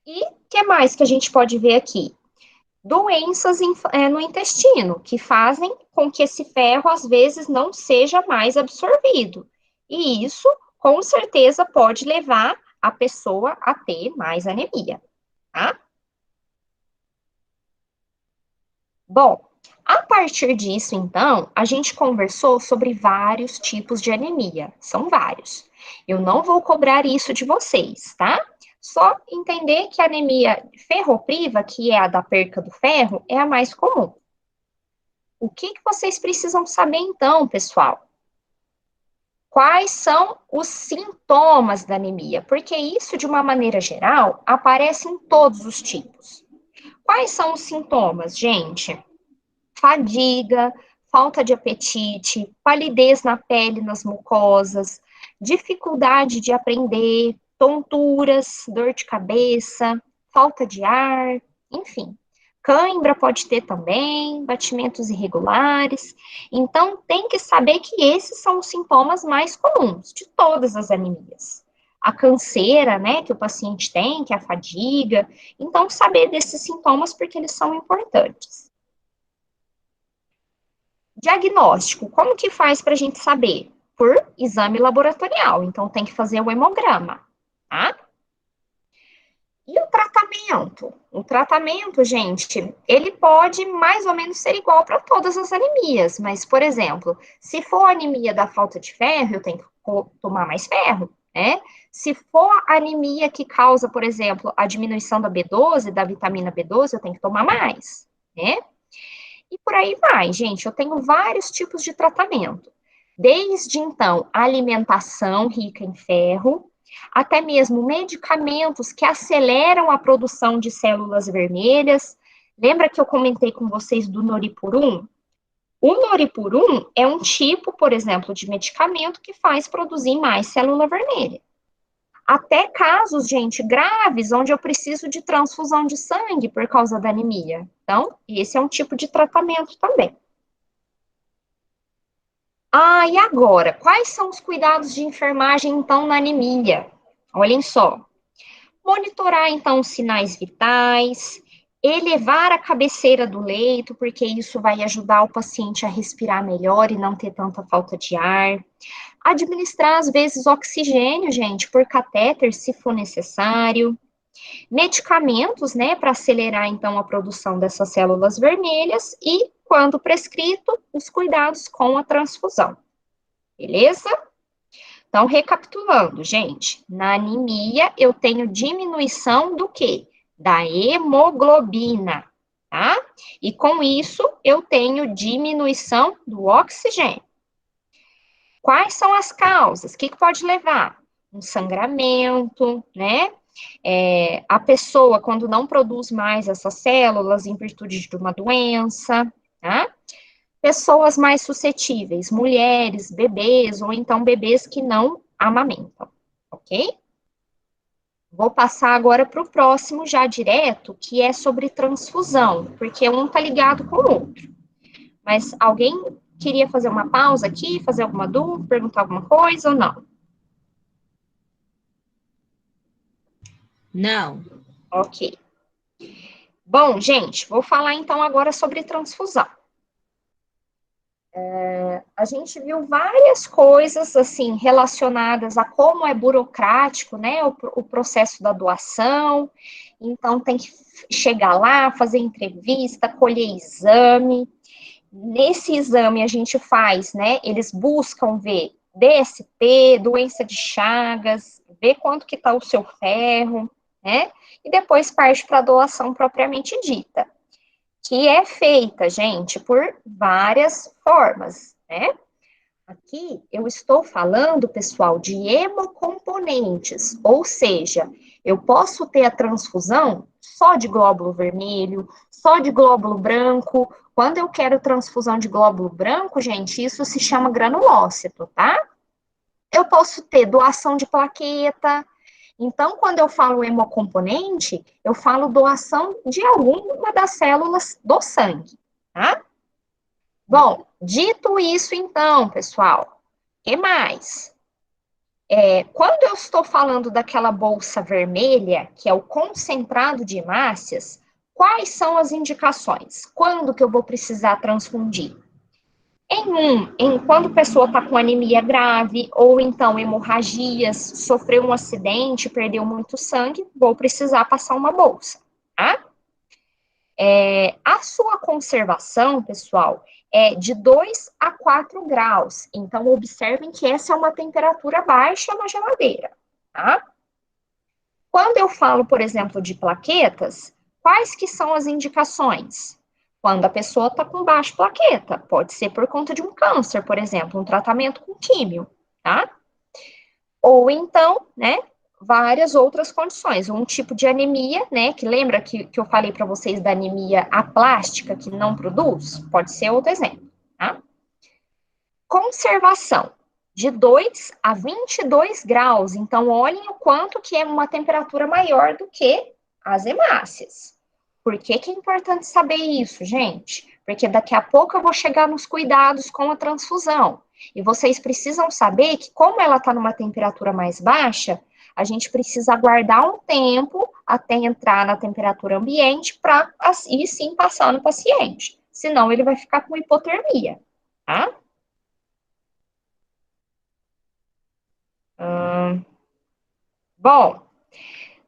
E o que mais que a gente pode ver aqui? Doenças no intestino, que fazem com que esse ferro, às vezes, não seja mais absorvido. E isso, com certeza, pode levar a pessoa a ter mais anemia, tá? Bom, a partir disso, então, a gente conversou sobre vários tipos de anemia. São vários. Eu não vou cobrar isso de vocês, tá? Só entender que a anemia ferropriva, que é a da perca do ferro, é a mais comum. O que vocês precisam saber então, pessoal? Quais são os sintomas da anemia? Porque isso, de uma maneira geral, aparece em todos os tipos. Quais são os sintomas, gente? Fadiga, falta de apetite, palidez na pele, nas mucosas, dificuldade de aprender, tonturas, dor de cabeça, falta de ar, enfim. Cãibra pode ter também, batimentos irregulares. Então, tem que saber que esses são os sintomas mais comuns de todas as anemias. A canseira, né, que o paciente tem, que é a fadiga. Então, saber desses sintomas porque eles são importantes. Diagnóstico, como que faz para a gente saber? Por exame laboratorial, então tem que fazer o hemograma, tá? E o tratamento? O tratamento, gente, ele pode mais ou menos ser igual para todas as anemias, mas, por exemplo, se for anemia da falta de ferro, eu tenho que tomar mais ferro, né? Se for anemia que causa, por exemplo, a diminuição da B12, da vitamina B12, eu tenho que tomar mais, né? E por aí vai, gente. Eu tenho vários tipos de tratamento. Desde, então, alimentação rica em ferro, até mesmo medicamentos que aceleram a produção de células vermelhas. Lembra que eu comentei com vocês do Noripurum? O Noripurum é um tipo, por exemplo, de medicamento que faz produzir mais célula vermelha. Até casos, gente, graves, onde eu preciso de transfusão de sangue por causa da anemia. Então, esse é um tipo de tratamento também. Ah, e agora? Quais são os cuidados de enfermagem, então, na anemia? Olhem só. Monitorar, então, os sinais vitais, elevar a cabeceira do leito, porque isso vai ajudar o paciente a respirar melhor e não ter tanta falta de ar. Administrar, às vezes, oxigênio, gente, por catéter, se for necessário. Medicamentos, né, para acelerar, então, a produção dessas células vermelhas e, quando prescrito, os cuidados com a transfusão. Beleza? Então, recapitulando, gente, na anemia eu tenho diminuição do quê? Da hemoglobina, tá? E com isso eu tenho diminuição do oxigênio. Quais são as causas? O que pode levar? Um sangramento, né? A pessoa, quando não produz mais essas células em virtude de uma doença, tá? Pessoas mais suscetíveis, mulheres, bebês, ou então bebês que não amamentam, ok? Vou passar agora para o próximo já direto, que é sobre transfusão, porque um está ligado com o outro. Mas alguém queria fazer uma pausa aqui, fazer alguma dúvida, perguntar alguma coisa ou não? Não. Ok. Bom, gente, vou falar então agora sobre transfusão. A gente viu várias coisas, assim, relacionadas a como é burocrático, né, o processo da doação. Então, tem que chegar lá, fazer entrevista, colher exame. Nesse exame, a gente faz, né, eles buscam ver DST, doença de Chagas, ver quanto que está o seu ferro, né, e depois parte para a doação propriamente dita, que é feita, gente, por várias formas, né? Aqui eu estou falando, pessoal, de hemocomponentes, ou seja, eu posso ter a transfusão só de glóbulo vermelho, só de glóbulo branco. Quando eu quero transfusão de glóbulo branco, gente, isso se chama granulócito, tá? Eu posso ter doação de plaqueta. Então, quando eu falo hemocomponente, eu falo doação de alguma das células do sangue, tá? Bom, dito isso, então, pessoal, o que mais? Quando eu estou falando daquela bolsa vermelha, que é o concentrado de hemácias, quais são as indicações? Quando que eu vou precisar transfundir? Quando a pessoa está com anemia grave, ou então hemorragias, sofreu um acidente, perdeu muito sangue, vou precisar passar uma bolsa, tá? A sua conservação, pessoal, é de 2 a 4 graus. Então, observem que essa é uma temperatura baixa na geladeira, tá? Quando eu falo, por exemplo, de plaquetas, quais que são as indicações? Quando a pessoa está com baixa plaqueta, pode ser por conta de um câncer, por exemplo, um tratamento com químio, tá? Ou então, né, várias outras condições. Um tipo de anemia, né, que lembra que eu falei para vocês da anemia aplástica, que não produz? Pode ser outro exemplo, tá? Conservação, de 2 a 22 graus. Então, olhem o quanto que é uma temperatura maior do que as hemácias. Por que que é importante saber isso, gente? Porque daqui a pouco eu vou chegar nos cuidados com a transfusão. E vocês precisam saber que, como ela está numa temperatura mais baixa, a gente precisa aguardar um tempo até entrar na temperatura ambiente para, e sim, passar no paciente. Senão, ele vai ficar com hipotermia, tá? Bom,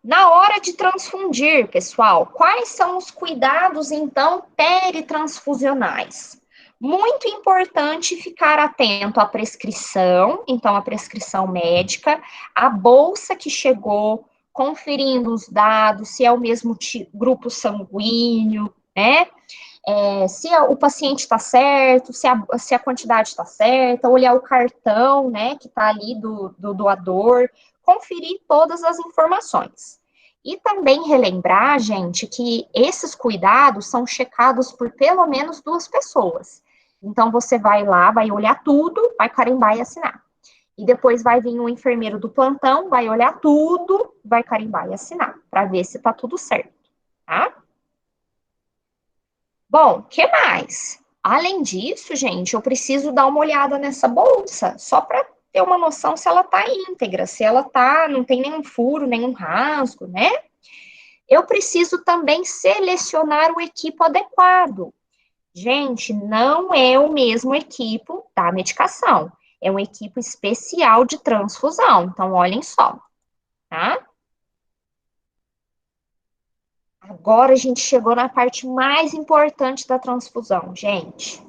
na hora de transfundir, pessoal, quais são os cuidados, então, peritransfusionais? Muito importante ficar atento à prescrição, então, a prescrição médica, a bolsa que chegou, conferindo os dados, se é o mesmo grupo sanguíneo, né? Se o paciente está certo, se a quantidade está certa, olhar o cartão, né, que está ali do doador, conferir todas as informações. E também relembrar, gente, que esses cuidados são checados por pelo menos 2 pessoas. Então, você vai lá, vai olhar tudo, vai carimbar e assinar. E depois vai vir um enfermeiro do plantão, vai olhar tudo, vai carimbar e assinar, para ver se está tudo certo, tá? Bom, que mais? Além disso, gente, eu preciso dar uma olhada nessa bolsa, só para ter uma noção se ela tá íntegra, se ela tá, não tem nenhum furo, nenhum rasgo, né? Eu preciso também selecionar o equipo adequado. Gente, não é o mesmo equipo da medicação. É um equipo especial de transfusão. Então, olhem só, tá? Agora a gente chegou na parte mais importante da transfusão, gente.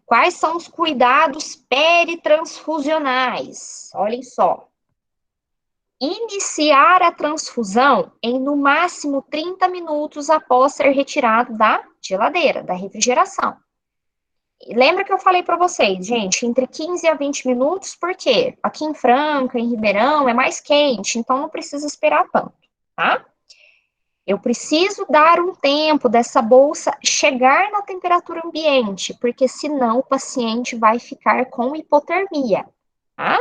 Quais são os cuidados peritransfusionais? Olhem só. Iniciar a transfusão em no máximo 30 minutos após ser retirado da geladeira, da refrigeração. Lembra que eu falei para vocês, gente, entre 15 a 20 minutos, porque aqui em Franca, em Ribeirão, é mais quente, então não precisa esperar tanto, tá? Eu preciso dar um tempo dessa bolsa chegar na temperatura ambiente, porque senão o paciente vai ficar com hipotermia, tá?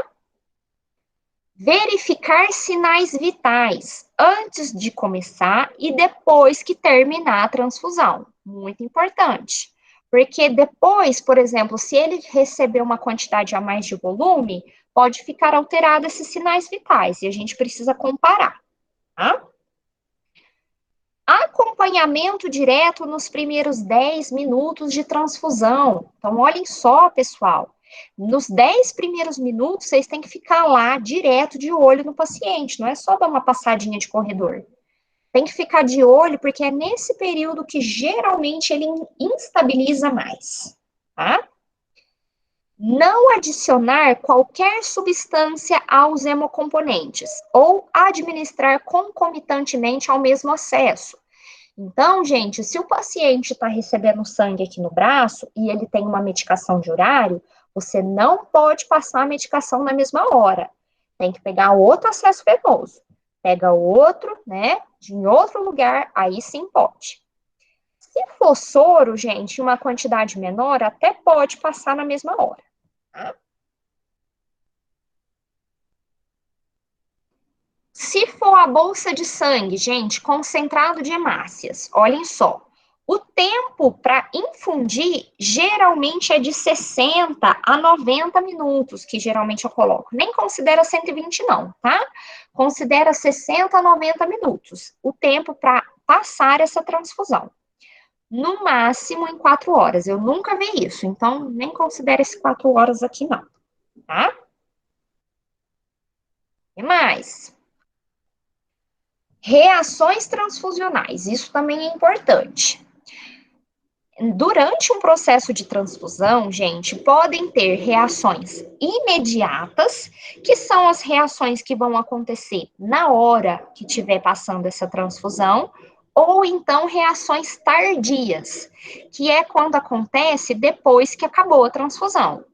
Verificar sinais vitais antes de começar e depois que terminar a transfusão. Muito importante. Porque depois, por exemplo, se ele receber uma quantidade a mais de volume, pode ficar alterado esses sinais vitais e a gente precisa comparar, tá? Acompanhamento direto nos primeiros 10 minutos de transfusão. Então, olhem só, pessoal. Nos 10 primeiros minutos, vocês têm que ficar lá direto de olho no paciente, não é só dar uma passadinha de corredor. Tem que ficar de olho, porque é nesse período que geralmente ele instabiliza mais, tá? Não adicionar qualquer substância aos hemocomponentes ou administrar concomitantemente ao mesmo acesso. Então, gente, se o paciente está recebendo sangue aqui no braço e ele tem uma medicação de horário, você não pode passar a medicação na mesma hora. Tem que pegar outro acesso venoso. Pega outro, né, em outro lugar, aí sim pode. Se for soro, gente, uma quantidade menor, até pode passar na mesma hora, tá? Se for a bolsa de sangue, gente, concentrado de hemácias, olhem só. O tempo para infundir geralmente é de 60 a 90 minutos, que geralmente eu coloco. Nem considera 120 não, tá? Considera 60 a 90 minutos, o tempo para passar essa transfusão. No máximo em 4 horas. Eu nunca vi isso, então nem considera esse 4 horas aqui não, tá? E mais? Reações transfusionais, isso também é importante. Durante um processo de transfusão, gente, podem ter reações imediatas, que são as reações que vão acontecer na hora que estiver passando essa transfusão, ou então reações tardias, que é quando acontece depois que acabou a transfusão,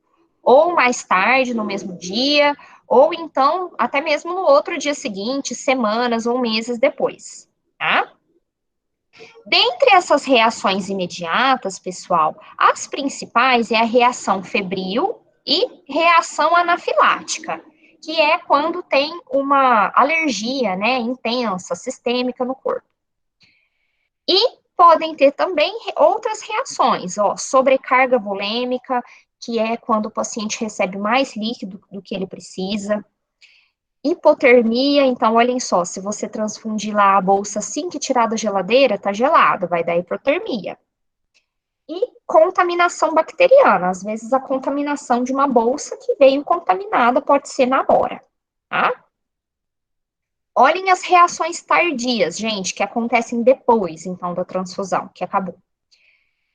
ou mais tarde, no mesmo dia, ou então até mesmo no outro dia seguinte, semanas ou meses depois, tá? Dentre essas reações imediatas, pessoal, as principais é a reação febril e reação anafilática, que é quando tem uma alergia, né, intensa, sistêmica no corpo. E podem ter também outras reações, ó, sobrecarga volêmica, que é quando o paciente recebe mais líquido do que ele precisa. Hipotermia, então, olhem só, se você transfundir lá a bolsa assim que tirar da geladeira, tá gelado, vai dar hipotermia. E contaminação bacteriana, às vezes a contaminação de uma bolsa que veio contaminada pode ser na hora, tá? Olhem as reações tardias, gente, que acontecem depois, então, da transfusão, que acabou.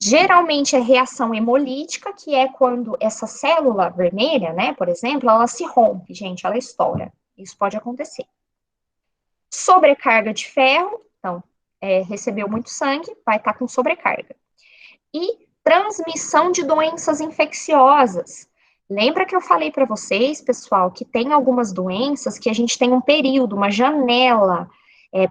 Geralmente é reação hemolítica, que é quando essa célula vermelha, né, por exemplo, ela se rompe, gente, ela estoura. Isso pode acontecer. Sobrecarga de ferro, então, recebeu muito sangue, vai estar com sobrecarga. E transmissão de doenças infecciosas. Lembra que eu falei para vocês, pessoal, que tem algumas doenças que a gente tem um período, uma janela,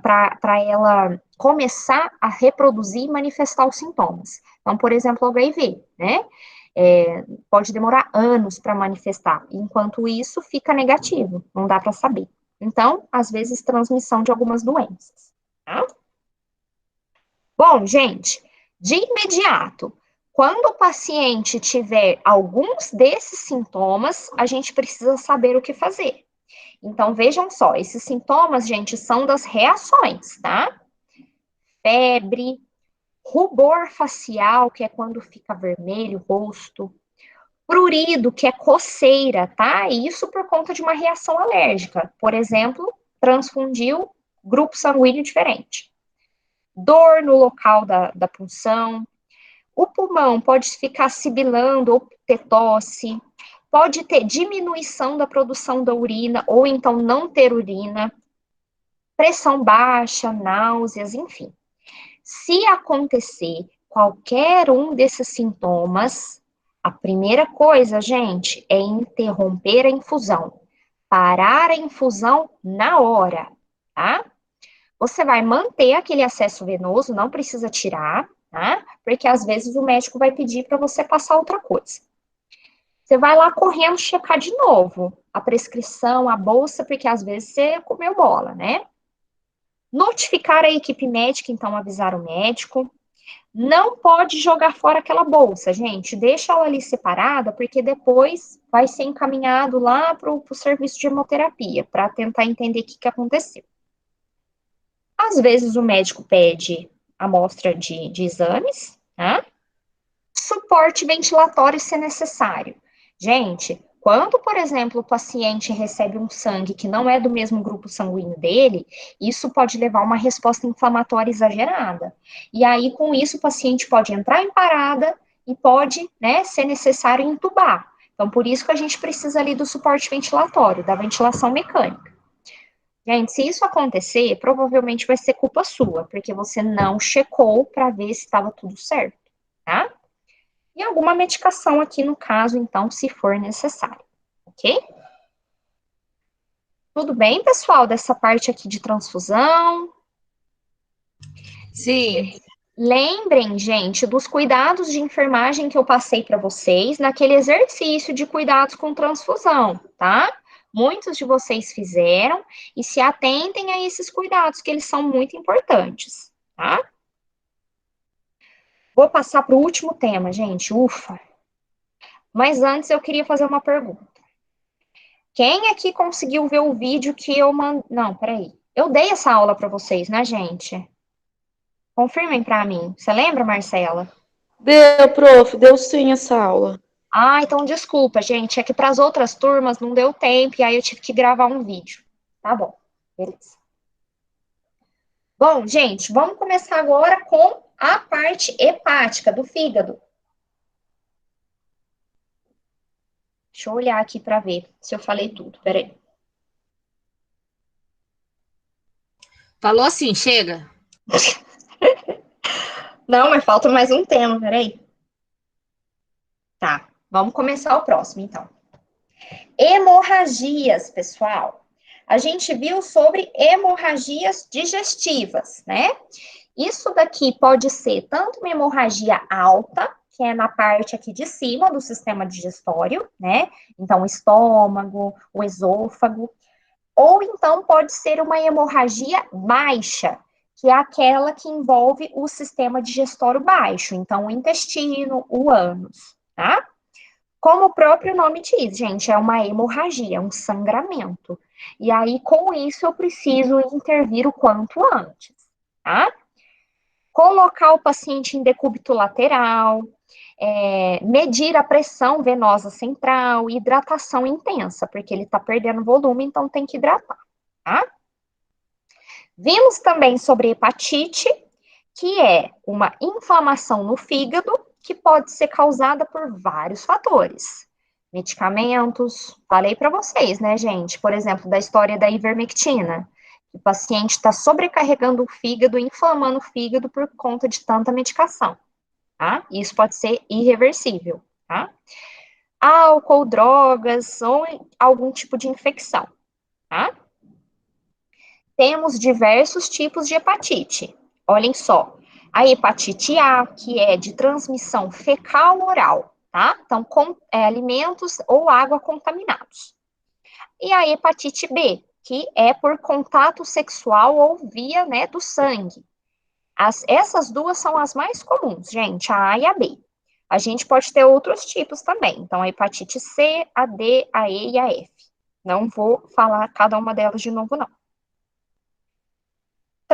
para ela começar a reproduzir e manifestar os sintomas. Então, por exemplo, o HIV, né? Pode demorar anos para manifestar, enquanto isso fica negativo, não dá para saber. Então, às vezes, transmissão de algumas doenças, tá? Bom, gente, de imediato, quando o paciente tiver alguns desses sintomas, a gente precisa saber o que fazer. Então, vejam só, esses sintomas, gente, são das reações, tá? febre, rubor facial, que é quando fica vermelho o rosto, prurido, que é coceira, tá? E isso por conta de uma reação alérgica. Por exemplo, transfundiu grupo sanguíneo diferente. Dor no local da punção. O pulmão pode ficar sibilando ou ter tosse. Pode ter diminuição da produção da urina ou então não ter urina. Pressão baixa, náuseas, enfim. Se acontecer qualquer um desses sintomas, a primeira coisa, gente, é interromper a infusão. Parar a infusão na hora, tá? Você vai manter aquele acesso venoso, não precisa tirar, tá? Porque às vezes o médico vai pedir para você passar outra coisa. Você vai lá correndo checar de novo a prescrição, a bolsa, porque às vezes você comeu bola, né? Notificar a equipe médica, então avisar o médico. Não pode jogar fora aquela bolsa, gente. Deixa ela ali separada, porque depois vai ser encaminhado lá para o serviço de hemoterapia, para tentar entender o que aconteceu. Às vezes o médico pede amostra de exames, tá? Suporte ventilatório se necessário. Gente, quando, por exemplo, o paciente recebe um sangue que não é do mesmo grupo sanguíneo dele, isso pode levar a uma resposta inflamatória exagerada. E aí, com isso, o paciente pode entrar em parada e pode, né, ser necessário entubar. Então, por isso que a gente precisa ali do suporte ventilatório, da ventilação mecânica. Gente, se isso acontecer, provavelmente vai ser culpa sua, porque você não checou para ver se estava tudo certo, tá? E alguma medicação aqui no caso, então, se for necessário, ok? Tudo bem, pessoal, dessa parte aqui de transfusão? Sim. Lembrem, gente, dos cuidados de enfermagem que eu passei para vocês naquele exercício de cuidados com transfusão, tá? Muitos de vocês fizeram e se atentem a esses cuidados, que eles são muito importantes, tá? Vou passar para o último tema, gente, ufa. Mas antes eu queria fazer uma pergunta. Quem aqui conseguiu ver o vídeo que eu mandei? Não, peraí. Eu dei essa aula para vocês, né, gente? Confirmem para mim. Você lembra, Marcela? Deu, prof, deu sim essa aula. Ah, então desculpa, gente. É que para as outras turmas não deu tempo e aí eu tive que gravar um vídeo. Tá bom, beleza. Bom, gente, vamos começar agora com a parte hepática do fígado. Deixa eu olhar aqui para ver se eu falei tudo. Peraí. Falou assim, chega. Não, mas falta mais um tema, peraí. Tá, vamos começar o próximo, então. Hemorragias, pessoal. A gente viu sobre hemorragias digestivas, né? Isso daqui pode ser tanto uma hemorragia alta, que é na parte aqui de cima do sistema digestório, né? Então, o estômago, o esôfago. Ou então pode ser uma hemorragia baixa, que é aquela que envolve o sistema digestório baixo, então o intestino, o ânus, tá? Como o próprio nome diz, gente, é uma hemorragia, um sangramento. E aí, com isso, eu preciso intervir o quanto antes, tá? Colocar o paciente em decúbito lateral, medir a pressão venosa central, hidratação intensa, porque ele está perdendo volume, então tem que hidratar, tá? Vimos também sobre hepatite, que é uma inflamação no fígado que pode ser causada por vários fatores. Medicamentos, falei para vocês, né, gente? Por exemplo, da história da ivermectina. O paciente está sobrecarregando o fígado, inflamando o fígado por conta de tanta medicação, tá? Isso pode ser irreversível, tá? Álcool, drogas ou algum tipo de infecção, tá? Temos diversos tipos de hepatite. Olhem só, a hepatite A, que é de transmissão fecal-oral, tá? Então, alimentos ou água contaminados. E a hepatite B, que é por contato sexual ou via, né, do sangue. Essas duas são as mais comuns, gente, a A e a B. A gente pode ter outros tipos também. Então, a hepatite C, a D, a E e a F. Não vou falar cada uma delas de novo, não.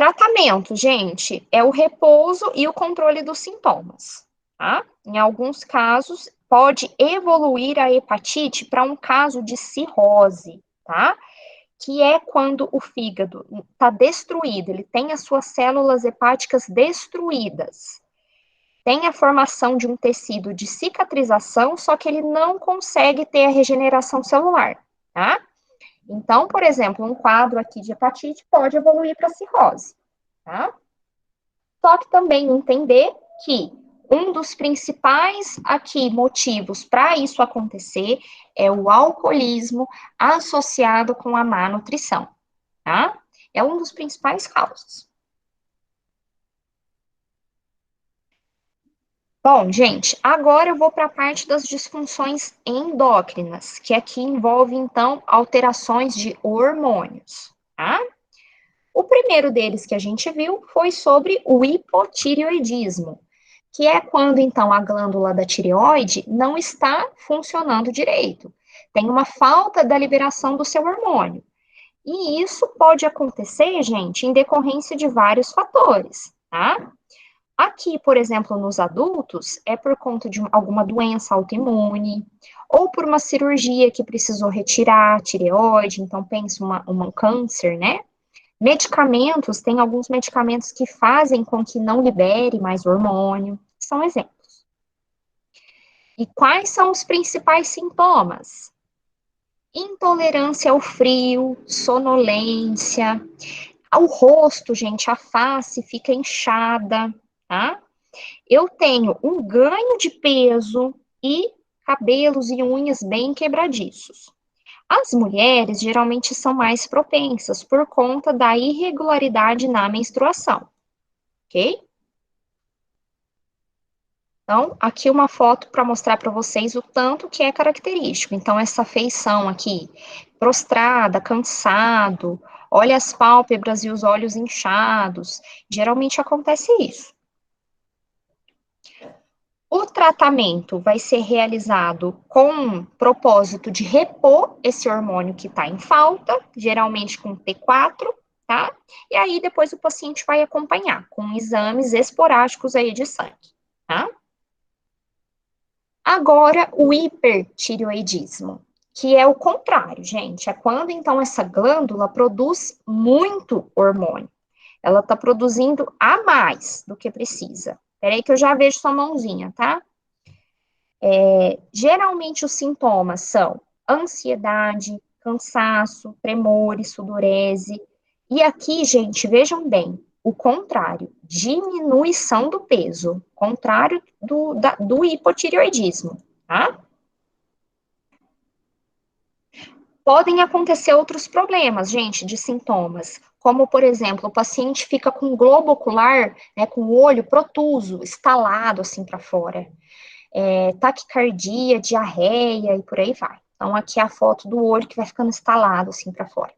Tratamento, gente, é o repouso e o controle dos sintomas, tá? Em alguns casos, pode evoluir a hepatite para um caso de cirrose, tá? Que é quando o fígado está destruído, ele tem as suas células hepáticas destruídas. Tem a formação de um tecido de cicatrização, só que ele não consegue ter a regeneração celular, tá? Então, por exemplo, um quadro aqui de hepatite pode evoluir para cirrose, tá? Só que também entender que um dos principais aqui motivos para isso acontecer é o alcoolismo associado com a má nutrição, tá? É um dos principais causas. Bom, gente, agora eu vou para a parte das disfunções endócrinas, que aqui envolve, então, alterações de hormônios, tá? O primeiro deles que a gente viu foi sobre o hipotireoidismo, que é quando, então, a glândula da tireoide não está funcionando direito. Tem uma falta da liberação do seu hormônio. E isso pode acontecer, gente, em decorrência de vários fatores, tá? Aqui, por exemplo, nos adultos, é por conta de alguma doença autoimune, ou por uma cirurgia que precisou retirar a tireoide, então pensa um câncer, né? Medicamentos, tem alguns medicamentos que fazem com que não libere mais hormônio, são exemplos. E quais são os principais sintomas? Intolerância ao frio, sonolência, ao rosto, gente, a face fica inchada, tá? Eu tenho um ganho de peso e cabelos e unhas bem quebradiços. As mulheres geralmente são mais propensas por conta da irregularidade na menstruação, ok? Então, aqui uma foto para mostrar para vocês o tanto que é característico. Então, essa feição aqui, prostrada, cansado, olha as pálpebras e os olhos inchados, geralmente acontece isso. O tratamento vai ser realizado com propósito de repor esse hormônio que está em falta, geralmente com T4, tá? E aí depois o paciente vai acompanhar com exames esporádicos aí de sangue, tá? Agora, o hipertireoidismo, que é o contrário, gente, é quando então essa glândula produz muito hormônio. Ela está produzindo a mais do que precisa. Peraí que eu já vejo sua mãozinha, tá? Geralmente os sintomas são ansiedade, cansaço, tremores, sudorese. E aqui, gente, vejam bem, o contrário, diminuição do peso, contrário do hipotireoidismo, tá? Podem acontecer outros problemas, gente, de sintomas, como, por exemplo, o paciente fica com o globo ocular, né, com o olho protuso, estalado assim para fora. Taquicardia, diarreia e por aí vai. Então, aqui é a foto do olho que vai ficando estalado assim para fora.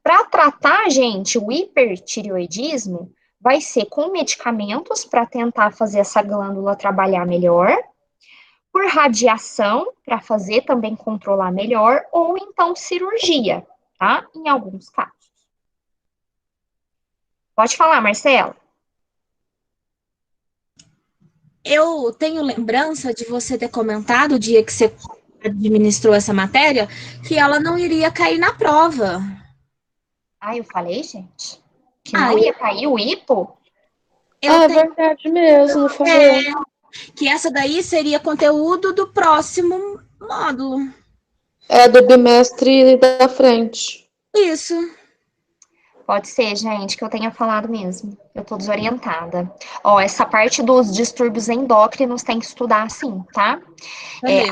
Para tratar, gente, o hipertireoidismo, vai ser com medicamentos para tentar fazer essa glândula trabalhar melhor, por radiação, para fazer também controlar melhor, ou então cirurgia, tá? Em alguns casos. Pode falar, Marcela. Eu tenho lembrança de você ter comentado o dia que você administrou essa matéria que ela não iria cair na prova. Ah, eu falei, gente, que não ia cair o hipo? É verdade mesmo, falou. Que essa daí seria conteúdo do próximo módulo. É do bimestre da frente. Isso. Pode ser, gente, que eu tenha falado mesmo. Eu tô desorientada. Ó, essa parte dos distúrbios endócrinos tem que estudar sim, tá?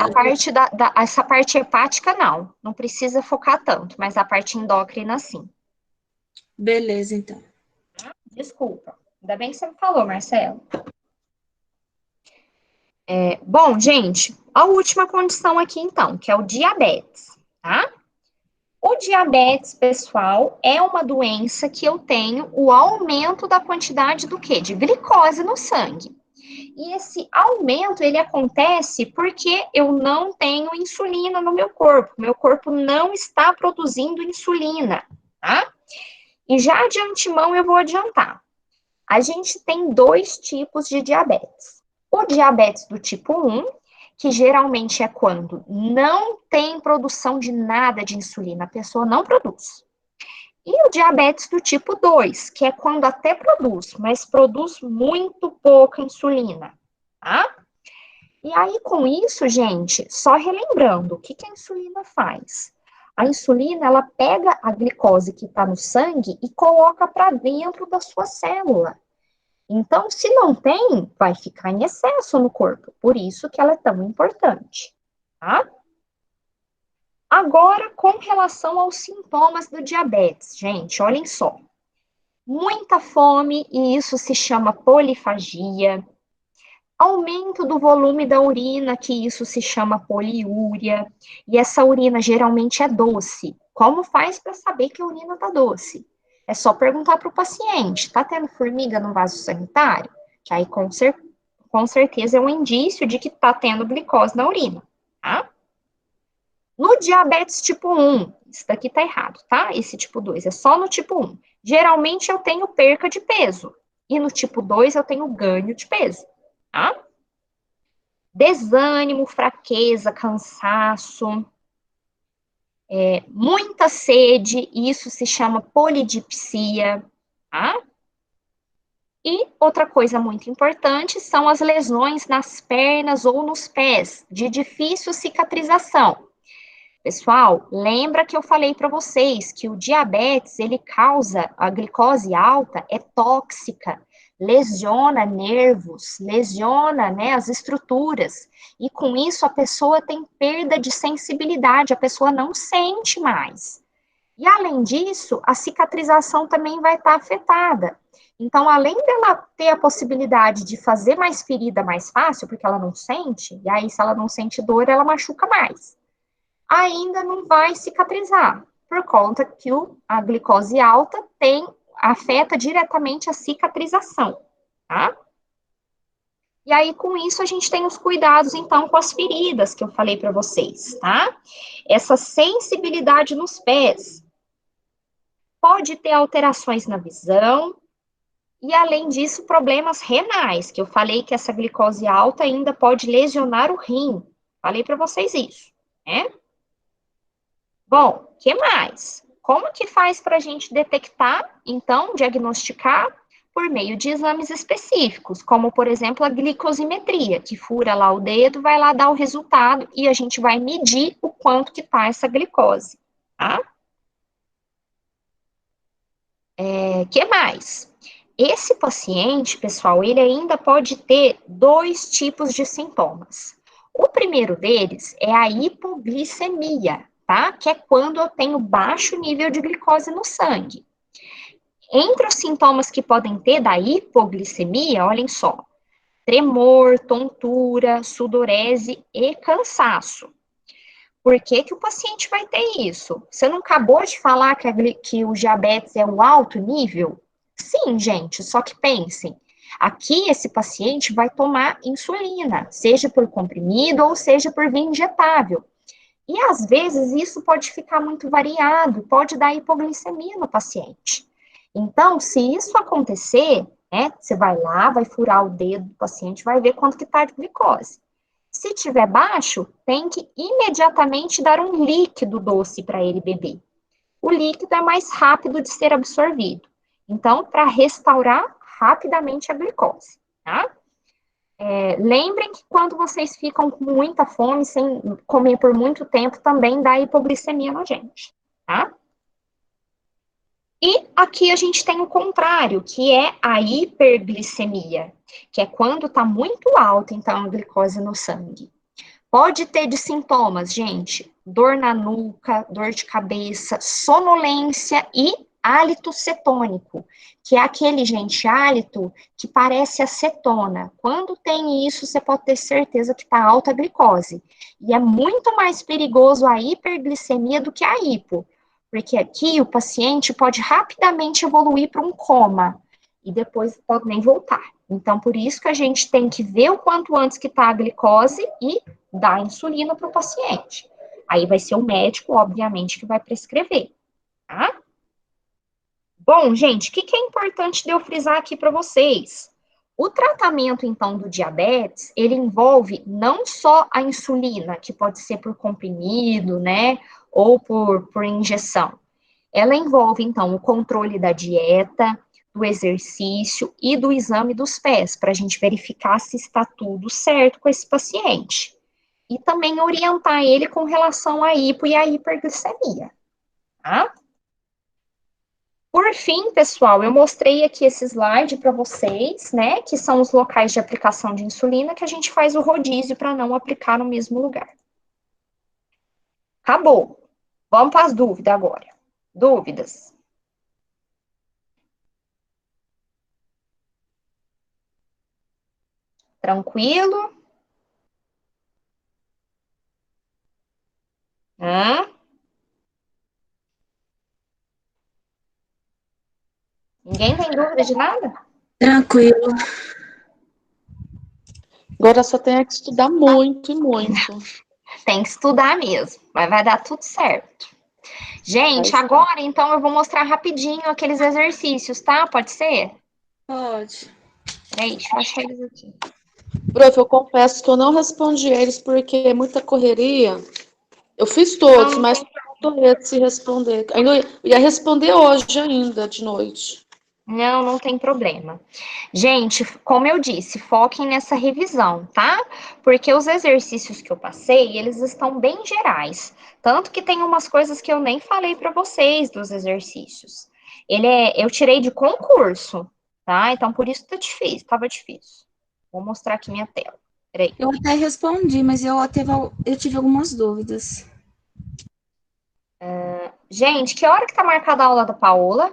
A parte essa parte hepática, não precisa focar tanto, mas a parte endócrina, sim. Beleza, então. Desculpa. Ainda bem que você me falou, Marcelo. Bom, gente, a última condição aqui, então, que é o diabetes, tá? O diabetes, pessoal, é uma doença que eu tenho o aumento da quantidade do quê? De glicose no sangue. E esse aumento, ele acontece porque eu não tenho insulina no meu corpo. Meu corpo não está produzindo insulina, tá? E já de antemão eu vou adiantar. A gente tem dois tipos de diabetes. O diabetes do tipo 1, que geralmente é quando não tem produção de nada de insulina, a pessoa não produz. E o diabetes do tipo 2, que é quando até produz, mas produz muito pouca insulina, tá? E aí, com isso, gente, só relembrando, o que a insulina faz? A insulina, ela pega a glicose que está no sangue e coloca para dentro da sua célula. Então, se não tem, vai ficar em excesso no corpo. Por isso que ela é tão importante, tá? Agora, com relação aos sintomas do diabetes, gente, olhem só. Muita fome, e isso se chama polifagia. Aumento do volume da urina, que isso se chama poliúria. E essa urina geralmente é doce. Como faz para saber que a urina está doce? É só perguntar para o paciente: está tendo formiga no vaso sanitário? Que aí com certeza é um indício de que está tendo glicose na urina, tá? No diabetes tipo 1, isso daqui tá errado, tá? Esse tipo 2 é só no tipo 1. Geralmente eu tenho perca de peso. E no tipo 2 eu tenho ganho de peso, tá? Desânimo, fraqueza, cansaço, muita sede, isso se chama polidipsia, tá? E outra coisa muito importante são as lesões nas pernas ou nos pés, de difícil cicatrização. Pessoal, lembra que eu falei para vocês que o diabetes, ele causa, a glicose alta é tóxica, lesiona nervos, lesiona, né, as estruturas, e com isso a pessoa tem perda de sensibilidade, a pessoa não sente mais. E além disso, a cicatrização também vai estar afetada. Então, além dela ter a possibilidade de fazer mais ferida mais fácil, porque ela não sente, e aí se ela não sente dor, ela machuca mais, ainda não vai cicatrizar, por conta que a glicose alta afeta diretamente a cicatrização, tá? E aí, com isso, a gente tem os cuidados, então, com as feridas que eu falei para vocês, tá? Essa sensibilidade nos pés pode ter alterações na visão, e além disso, problemas renais, que eu falei que essa glicose alta ainda pode lesionar o rim. Falei para vocês isso, né? Bom, o que mais? Como que faz para a gente detectar, então, diagnosticar por meio de exames específicos, como, por exemplo, a glicosimetria, que fura lá o dedo, vai lá dar o resultado e a gente vai medir o quanto que está essa glicose, tá? Que mais? Esse paciente, pessoal, ele ainda pode ter dois tipos de sintomas. O primeiro deles é a hipoglicemia, tá? Que é quando eu tenho baixo nível de glicose no sangue. Entre os sintomas que podem ter da hipoglicemia, olhem só: tremor, tontura, sudorese e cansaço. Por que que o paciente vai ter isso? Você não acabou de falar que o diabetes é um alto nível? Sim, gente, só que pensem, aqui esse paciente vai tomar insulina, seja por comprimido ou seja por via injetável. E às vezes isso pode ficar muito variado, pode dar hipoglicemia no paciente. Então, se isso acontecer, né, você vai lá, vai furar o dedo do paciente, vai ver quanto que está de glicose. Se tiver baixo, tem que imediatamente dar um líquido doce para ele beber. O líquido é mais rápido de ser absorvido. Então, para restaurar rapidamente a glicose, tá? Lembrem que quando vocês ficam com muita fome, sem comer por muito tempo, também dá hipoglicemia na gente, tá? E aqui a gente tem o contrário, que é a hiperglicemia, que é quando está muito alta, então, a glicose no sangue. Pode ter de sintomas, gente, dor na nuca, dor de cabeça, sonolência e hálito cetônico, que é aquele, gente, hálito que parece acetona. Quando tem isso, você pode ter certeza que está alta a glicose. E é muito mais perigoso a hiperglicemia do que a hipo, porque aqui o paciente pode rapidamente evoluir para um coma e depois pode nem voltar. Então, por isso que a gente tem que ver o quanto antes que está a glicose e dar insulina para o paciente. Aí vai ser o médico, obviamente, que vai prescrever, tá? Bom, gente, o que é importante de eu frisar aqui para vocês? O tratamento, então, do diabetes, ele envolve não só a insulina, que pode ser por comprimido, né, ou por injeção. Ela envolve, então, o controle da dieta, do exercício e do exame dos pés, para a gente verificar se está tudo certo com esse paciente. E também orientar ele com relação à hipo e à hiperglicemia, tá? Por fim, pessoal, eu mostrei aqui esse slide para vocês, né, que são os locais de aplicação de insulina que a gente faz o rodízio para não aplicar no mesmo lugar. Acabou. Vamos para as dúvidas agora. Dúvidas? Tranquilo? Hã? Ninguém tem dúvida de nada? Tranquilo. Agora só tem que estudar muito e muito. Tem que estudar mesmo, mas vai dar tudo certo. Gente, Vai agora então eu vou mostrar rapidinho aqueles exercícios, tá? Pode ser? Pode. Peraí, deixa eu achar eles aqui. Prof, eu confesso que eu não respondi eles porque é muita correria. Eu fiz todos, Não, mas faltou esse responder. Ainda ia responder hoje ainda, de noite. não tem problema. Gente, como eu disse, foquem nessa revisão, tá? Porque os exercícios que eu passei, eles estão bem gerais. Tanto que tem umas coisas que eu nem falei para vocês dos exercícios. Eu tirei de concurso, tá? Então por isso tá difícil, tava difícil. Vou mostrar aqui minha tela. Peraí. Eu até respondi, mas eu tive algumas dúvidas. Gente, que hora que tá marcada a aula da Paola?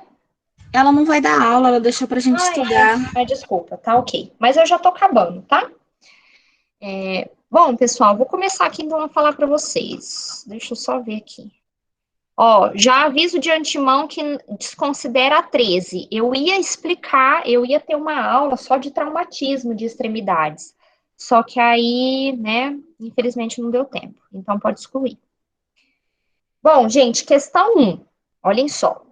Ela não vai dar aula, ela deixou pra gente estudar. Desculpa, tá ok. Mas eu já tô acabando, tá? Bom, pessoal, vou começar aqui então a falar para vocês. Deixa eu só ver aqui. Ó, já aviso de antemão que desconsidera a 13. Eu ia explicar, eu ia ter uma aula só de traumatismo de extremidades. Só que aí, né, infelizmente não deu tempo. Então pode excluir. Bom, gente, questão 1. Olhem só.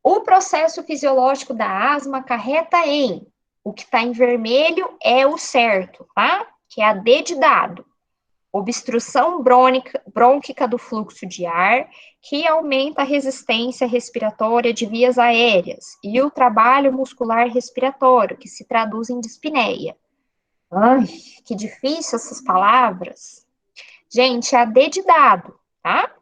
O processo fisiológico da asma acarreta em, o que está em vermelho é o certo, tá? Que é a D de dado. Obstrução brônquica do fluxo de ar, que aumenta a resistência respiratória de vias aéreas, e o trabalho muscular respiratório, que se traduz em dispneia. Ai, que difícil essas palavras. Gente, é a D de dado, tá?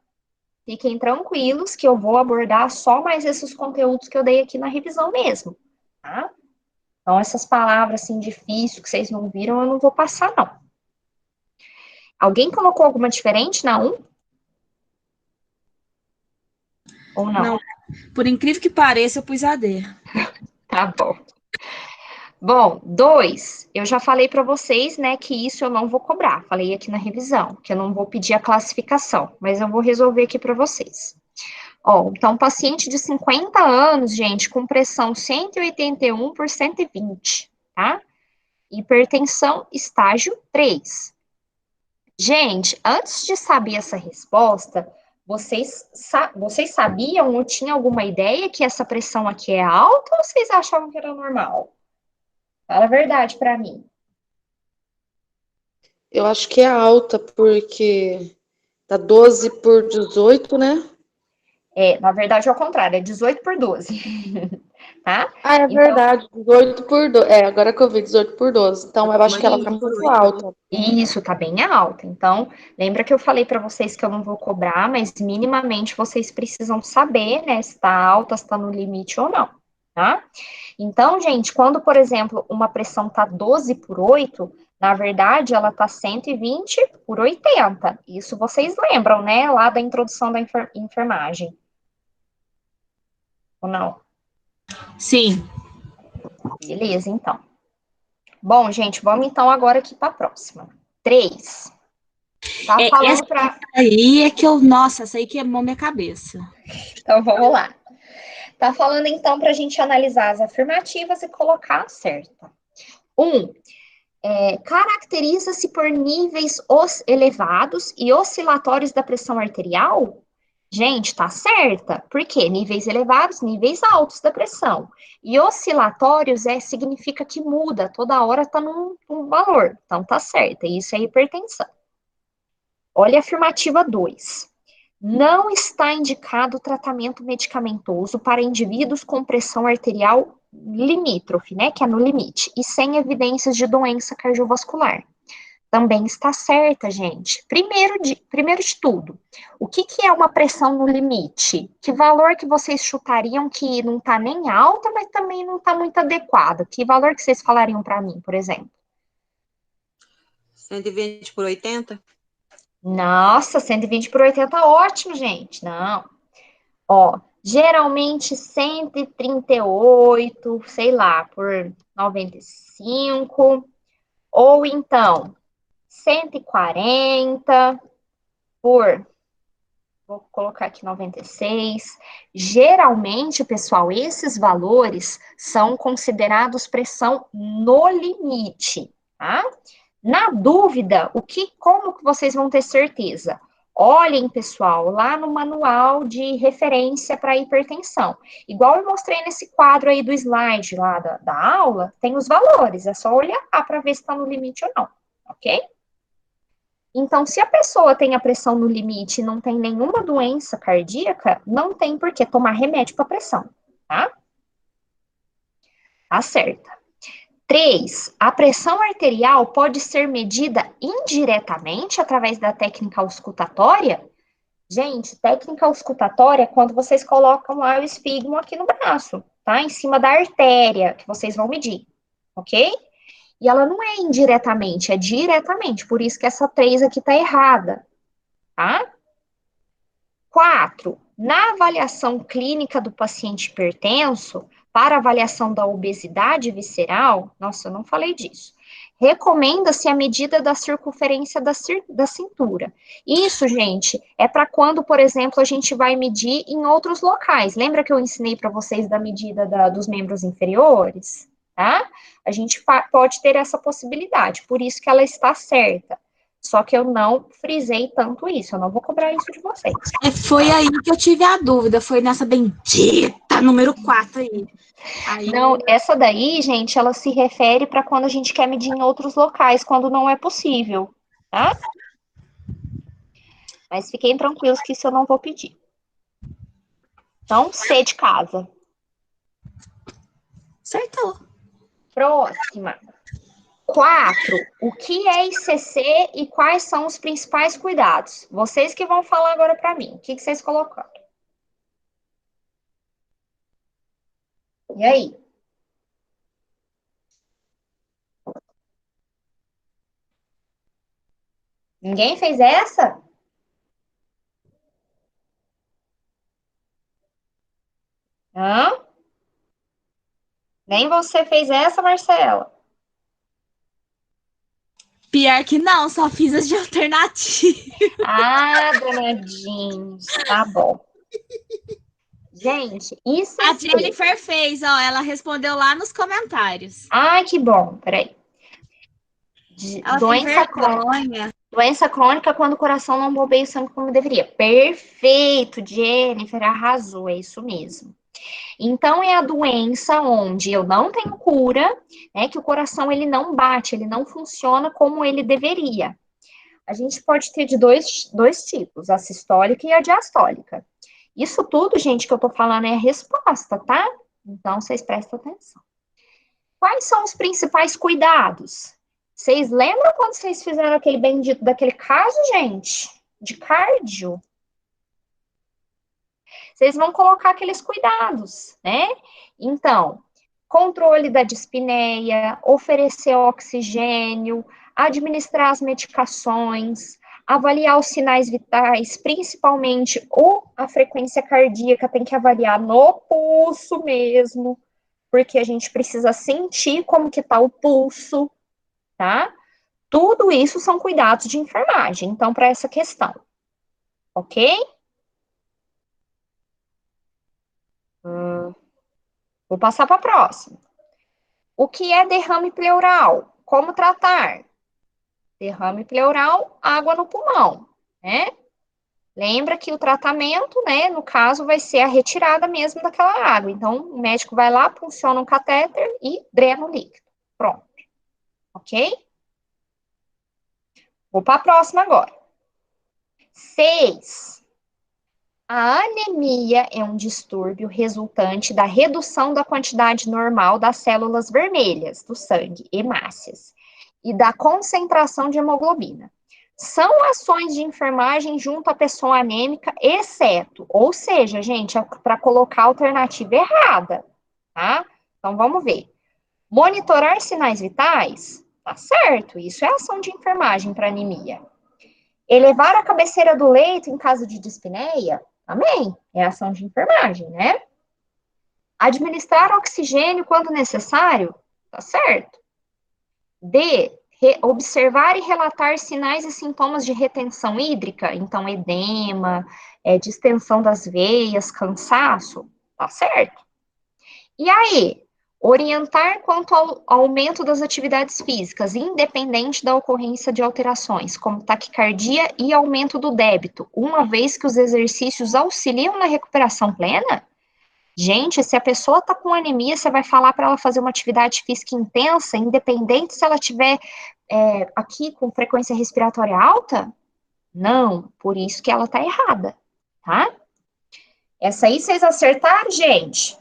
Fiquem tranquilos que eu vou abordar só mais esses conteúdos que eu dei aqui na revisão mesmo, tá? Então, essas palavras assim difíceis que vocês não viram, eu não vou passar, não. Alguém colocou alguma diferente na 1? Ou não? Não, por incrível que pareça, eu pus AD. Tá bom. Bom, 2, eu já falei para vocês, né, que isso eu não vou cobrar. Falei aqui na revisão, que eu não vou pedir a classificação, mas eu vou resolver aqui para vocês. Ó, então, paciente de 50 anos, gente, com pressão 181 por 120, tá? Hipertensão, estágio 3. Gente, antes de saber essa resposta, vocês sabiam ou tinham alguma ideia que essa pressão aqui é alta ou vocês achavam que era normal? Fala a verdade para mim. Eu acho que é alta, porque tá 12 por 18, né? Na verdade, é ao contrário, é 18 por 12. Tá? Ah, é Então, verdade, 18 por 12. É, agora que eu vi 18 por 12. Então, eu acho que ela tá muito alta. isso tá bem alta. Então, lembra que eu falei para vocês que eu não vou cobrar, mas minimamente vocês precisam saber, né, se tá alta, se tá no limite ou não, tá? Então, gente, quando, por exemplo, uma pressão tá 12 por 8, na verdade, ela tá 120 por 80. Isso vocês lembram, né, lá da introdução da enfermagem. Ou não? Sim. Beleza, então. Bom, gente, vamos então agora aqui para a próxima. 3. Tá falando Essa para. aí é que nossa, essa aí queimou minha cabeça. Então vamos lá. Tá falando então para a gente analisar as afirmativas e colocar a certa. 1. Caracteriza-se por níveis elevados e oscilatórios da pressão arterial? Gente, tá certa. Por quê? Níveis elevados, níveis altos da pressão. E oscilatórios significa que muda, toda hora tá num valor. Então, tá certa. Isso é hipertensão. Olha a afirmativa 2. Não está indicado tratamento medicamentoso para indivíduos com pressão arterial limítrofe, né, que é no limite, e sem evidências de doença cardiovascular. Também está certa, gente. Primeiro de tudo, o que é uma pressão no limite? Que valor que vocês chutariam que não está nem alta, mas também não está muito adequado? Que valor que vocês falariam para mim, por exemplo? 120/80? Nossa, 120/80, ótimo, gente. Não. Ó, geralmente 138, sei lá, por 95, ou então 140 por, vou colocar aqui 96. Geralmente, pessoal, esses valores são considerados pressão no limite, tá? Na dúvida, como que vocês vão ter certeza? Olhem, pessoal, lá no manual de referência para hipertensão. Igual eu mostrei nesse quadro aí do slide lá da aula, tem os valores, é só olhar para ver se está no limite ou não, ok? Então, se a pessoa tem a pressão no limite e não tem nenhuma doença cardíaca, não tem por que tomar remédio para pressão, tá? Tá certo. 3. A pressão arterial pode ser medida indiretamente através da técnica auscultatória? Gente, técnica auscultatória é quando vocês colocam lá o esfígmo aqui no braço, tá? Em cima da artéria que vocês vão medir, ok? E ela não é indiretamente, é diretamente, por isso que essa 3 aqui tá errada, tá? 4. Na avaliação clínica do paciente hipertenso, para avaliação da obesidade visceral, nossa, eu não falei disso. Recomenda-se a medida da circunferência da cintura. Isso, gente, é para quando, por exemplo, a gente vai medir em outros locais. Lembra que eu ensinei para vocês da medida dos membros inferiores? Tá? A gente pode ter essa possibilidade, por isso que ela está certa. Só que eu não frisei tanto isso, eu não vou cobrar isso de vocês. Foi aí que eu tive a dúvida, foi nessa bendita número 4 aí. Não, essa daí, gente, ela se refere para quando a gente quer medir em outros locais, quando não é possível, tá? Mas fiquem tranquilos que isso eu não vou pedir. Então, C de casa. Acertou. Próxima. 4. O que é ICC e quais são os principais cuidados? Vocês que vão falar agora para mim. O que vocês colocaram? E aí? Ninguém fez essa? Hã? Nem você fez essa, Marcela? Pior que não, só fiz as de alternativa. Ah, dona Jeans, tá bom. Gente, isso A Jennifer fez, ó, ela respondeu lá nos comentários. Ai, que bom, peraí. Ela Doença crônica. Doença crônica quando o coração não bombeia o sangue como deveria. Perfeito, Jennifer, arrasou, é isso mesmo. Então, é a doença onde eu não tenho cura, né, que o coração ele não bate, ele não funciona como ele deveria. A gente pode ter de dois tipos, a sistólica e a diastólica. Isso tudo, gente, que eu tô falando é a resposta, tá? Então, vocês prestem atenção. Quais são os principais cuidados? Vocês lembram quando vocês fizeram aquele bendito daquele caso, gente? De cardio? Vocês vão colocar aqueles cuidados, né? Então, controle da dispneia, oferecer oxigênio, administrar as medicações, avaliar os sinais vitais, principalmente a frequência cardíaca, tem que avaliar no pulso mesmo, porque a gente precisa sentir como que tá o pulso, tá? Tudo isso são cuidados de enfermagem, então, para essa questão, ok? Vou passar para a próxima. O que é derrame pleural? Como tratar? Derrame pleural, água no pulmão, né? Lembra que o tratamento, né, no caso, vai ser a retirada mesmo daquela água. Então, o médico vai lá, funciona um catéter e drena o líquido. Pronto. Ok? Vou para a próxima agora. 6. A anemia é um distúrbio resultante da redução da quantidade normal das células vermelhas do sangue, hemácias, e da concentração de hemoglobina. São ações de enfermagem junto à pessoa anêmica, exceto, ou seja, gente, para colocar a alternativa errada, tá? Então vamos ver. Monitorar sinais vitais, tá certo, isso é ação de enfermagem para anemia. Elevar a cabeceira do leito em caso de dispneia, também é ação de enfermagem, né? Administrar oxigênio quando necessário, tá certo. D. Observar e relatar sinais e sintomas de retenção hídrica, então edema, distensão das veias, cansaço, tá certo. E aí, orientar quanto ao aumento das atividades físicas, independente da ocorrência de alterações, como taquicardia e aumento do débito, uma vez que os exercícios auxiliam na recuperação plena? Gente, se a pessoa está com anemia, você vai falar para ela fazer uma atividade física intensa, independente se ela tiver aqui com frequência respiratória alta? Não, por isso que ela está errada, tá? Essa aí vocês acertaram, gente?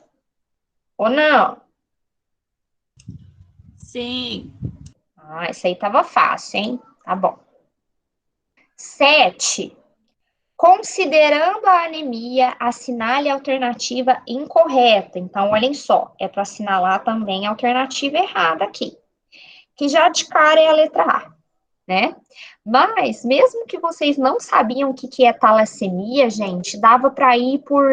Ou não? Sim. Ah, essa aí tava fácil, hein? Tá bom. 7. Considerando a anemia, assinale a alternativa incorreta. Então, olhem só, é para assinalar também a alternativa errada aqui, que já de cara é a letra A, né? Mas, mesmo que vocês não sabiam o que é talassemia, gente, dava para ir por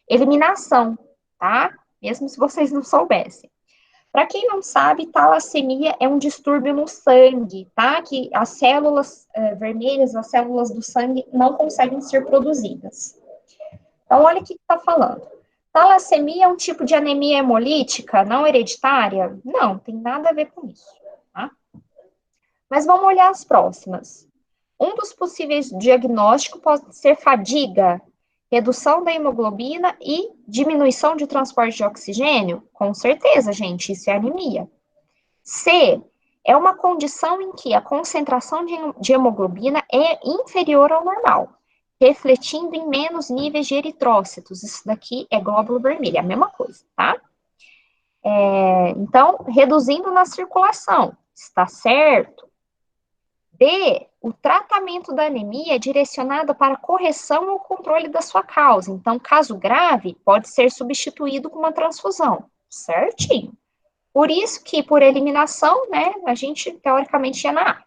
eliminação, tá? Mesmo se vocês não soubessem. Para quem não sabe, talassemia é um distúrbio no sangue, tá? Que as células vermelhas, as células do sangue, não conseguem ser produzidas. Então, olha o que está falando. Talassemia é um tipo de anemia hemolítica não hereditária? Não, tem nada a ver com isso, tá? Mas vamos olhar as próximas. Um dos possíveis diagnósticos pode ser fadiga, redução da hemoglobina e diminuição de transporte de oxigênio? Com certeza, gente, isso é anemia. C, é uma condição em que a concentração de hemoglobina é inferior ao normal, refletindo em menos níveis de eritrócitos. Isso daqui é glóbulo vermelho, é a mesma coisa, tá? Então, reduzindo na circulação, está certo? D, o tratamento da anemia é direcionado para correção ou controle da sua causa. Então, caso grave, pode ser substituído com uma transfusão. Certinho. Por isso que, por eliminação, né, a gente, teoricamente, ia na A.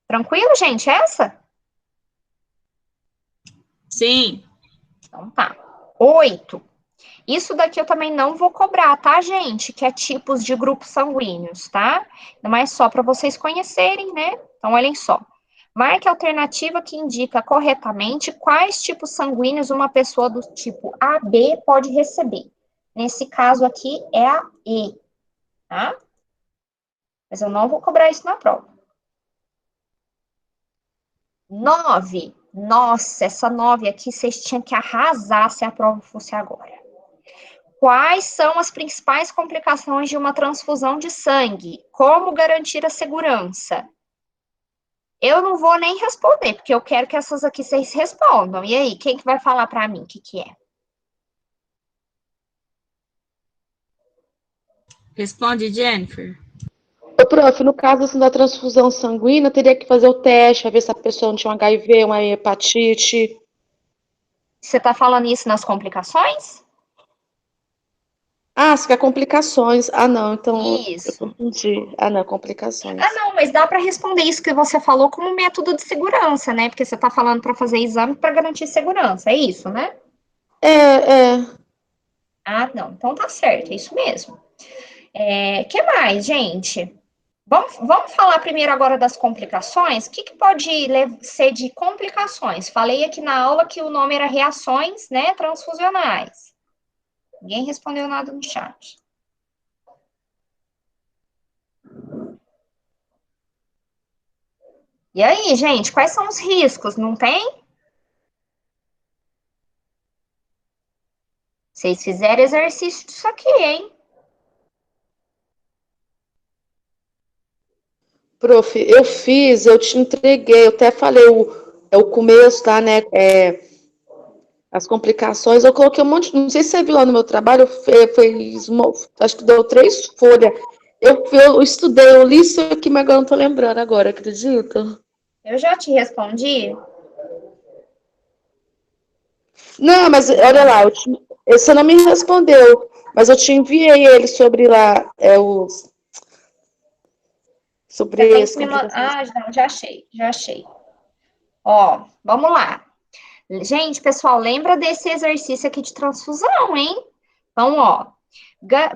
Tranquilo, gente, essa? Sim. Então, tá. 8. Isso daqui eu também não vou cobrar, tá, gente? Que é tipos de grupos sanguíneos, tá? Mas só para vocês conhecerem, né? Então, olhem só. Marque a alternativa que indica corretamente quais tipos sanguíneos uma pessoa do tipo AB pode receber. Nesse caso aqui é a E, tá? Mas eu não vou cobrar isso na prova. 9. Nossa, essa 9 aqui vocês tinham que arrasar se a prova fosse agora. Quais são as principais complicações de uma transfusão de sangue? Como garantir a segurança? Eu não vou nem responder, porque eu quero que essas aqui vocês respondam. E aí, quem que vai falar para mim o que é? Responde, Jennifer. Ô, prof, no caso assim, da transfusão sanguínea, teria que fazer o teste, a ver se a pessoa não tinha um HIV, uma hepatite. Você está falando isso nas complicações? Ah, se quer complicações. Ah, não, então eu Isso. confundi. Ah, não, Ah, complicações. não, mas dá para responder isso que você falou como método de segurança, né? Porque você está falando para fazer exame para garantir segurança, é isso, né? É. Ah, não, então tá certo, é isso mesmo. Que mais, gente? Vamos falar primeiro agora das complicações. O que pode ser de complicações? Falei aqui na aula que o nome era reações, né, transfusionais. Ninguém respondeu nada no chat. E aí, gente, quais são os riscos? Não tem? Vocês fizeram exercício disso aqui, hein? Prof, eu fiz, eu te entreguei, eu até falei o começo, tá, né? As complicações, eu coloquei um monte, não sei se você viu lá no meu trabalho, acho que deu 3 folhas. Eu estudei, eu li isso aqui, mas agora não tô lembrando agora, acredita? Eu já te respondi. Não, mas olha lá, você não me respondeu, mas eu te enviei ele sobre lá, Você sobre tem que as me mandar. complicações. Ah, não, já achei, já achei. Ó, vamos lá. Gente, pessoal, lembra desse exercício aqui de transfusão, hein? Então, ó,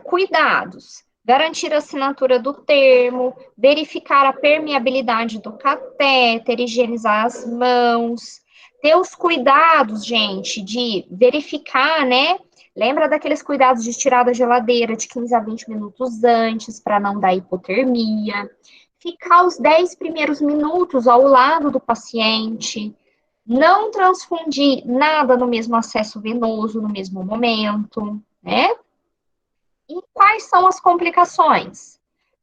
cuidados. Garantir a assinatura do termo, verificar a permeabilidade do catéter, higienizar as mãos. Ter os cuidados, gente, de verificar, né? Lembra daqueles cuidados de tirar da geladeira de 15 a 20 minutos antes, para não dar hipotermia. Ficar os 10 primeiros minutos ao lado do paciente, não transfundir nada no mesmo acesso venoso no mesmo momento, né? E quais são as complicações?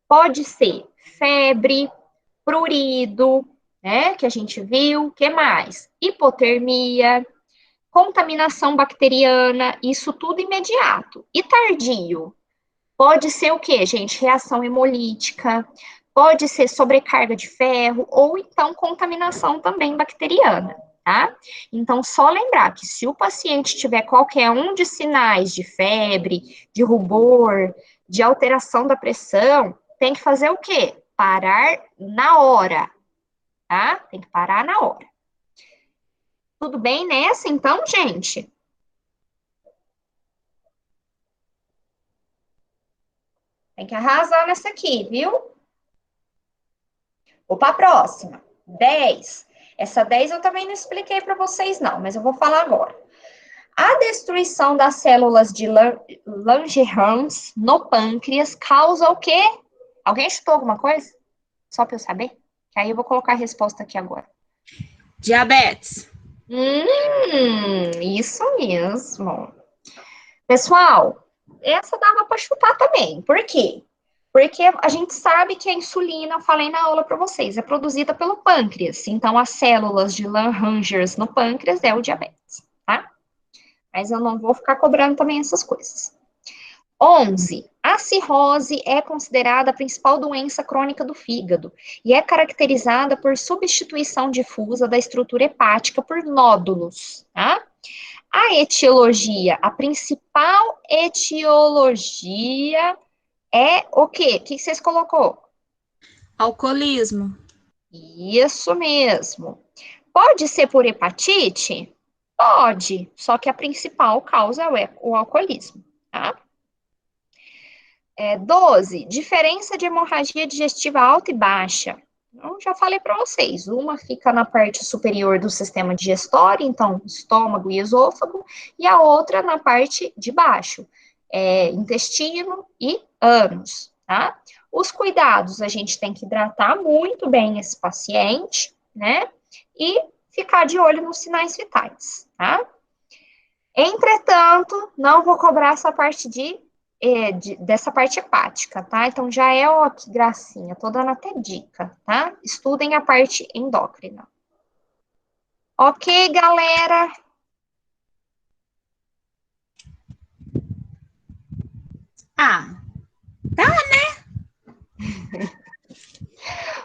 Pode ser febre, prurido, né? Que a gente viu. O que mais? Hipotermia, contaminação bacteriana, isso tudo imediato. E tardio? Pode ser o quê, gente? Reação hemolítica, pode ser sobrecarga de ferro, ou então contaminação também bacteriana, tá? Então, só lembrar que se o paciente tiver qualquer um de sinais de febre, de rubor, de alteração da pressão, tem que fazer o quê? Parar na hora, tá? Tem que parar na hora. Tudo bem nessa, então, gente? Tem que arrasar nessa aqui, viu? Vou para a próxima. 10. Essa 10 eu também não expliquei para vocês, não, mas eu vou falar agora. A destruição das células de Langerhans no pâncreas causa o quê? Alguém chutou alguma coisa? Só para eu saber? Que aí eu vou colocar a resposta aqui agora. Diabetes. Isso mesmo. Pessoal, essa dava para chutar também. Por quê? Porque a gente sabe que a insulina, eu falei na aula para vocês, é produzida pelo pâncreas. Então, as células de Langerhans no pâncreas é o diabetes, tá? Mas eu não vou ficar cobrando também essas coisas. 11. A cirrose é considerada a principal doença crônica do fígado e é caracterizada por substituição difusa da estrutura hepática por nódulos, tá? A etiologia, a principal etiologia é o quê? O que vocês colocou? Alcoolismo. Isso mesmo. Pode ser por hepatite? Pode, só que a principal causa é o alcoolismo, tá? 12. Diferença de hemorragia digestiva alta e baixa. Eu já falei para vocês, uma fica na parte superior do sistema digestório, então estômago e esôfago, e a outra na parte de baixo, intestino e ânus, tá? Os cuidados, a gente tem que hidratar muito bem esse paciente, né? E ficar de olho nos sinais vitais, tá? Entretanto, não vou cobrar essa parte dessa parte hepática, tá? Então, já é, ó, que gracinha, tô dando até dica, tá? Estudem a parte endócrina. Ok, galera? Ah,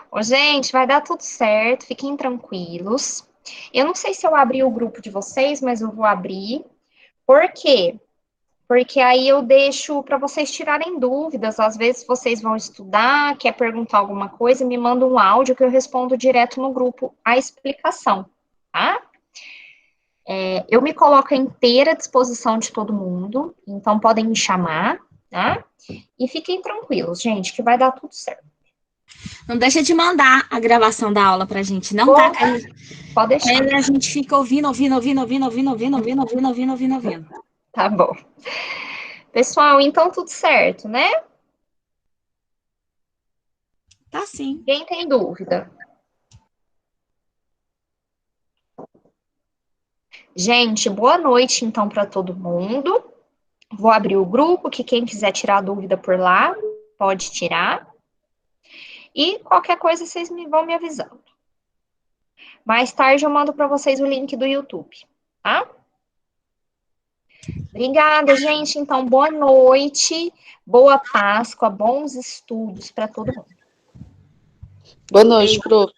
Ô, gente, vai dar tudo certo, fiquem tranquilos. Eu não sei se eu abri o grupo de vocês, mas eu vou abrir. Por quê? Porque aí eu deixo para vocês tirarem dúvidas. Às vezes vocês vão estudar, quer perguntar alguma coisa, me manda um áudio que eu respondo direto no grupo a explicação, tá? Eu me coloco à inteira disposição de todo mundo, então podem me chamar, tá? E fiquem tranquilos, gente, que vai dar tudo certo. não deixa de mandar a gravação da aula pra gente, não, tá? Pode deixar. Aí a gente fica ouvindo. Tá bom. Pessoal, então tudo certo, né? Tá sim. Quem tem dúvida? Gente, boa noite então para todo mundo. Vou abrir o grupo, que quem quiser tirar dúvida por lá, pode tirar. E qualquer coisa vocês vão me avisando. Mais tarde eu mando para vocês o link do YouTube, tá? Obrigada, gente. Então, boa noite, boa Páscoa, bons estudos para todo mundo. Boa noite, prof.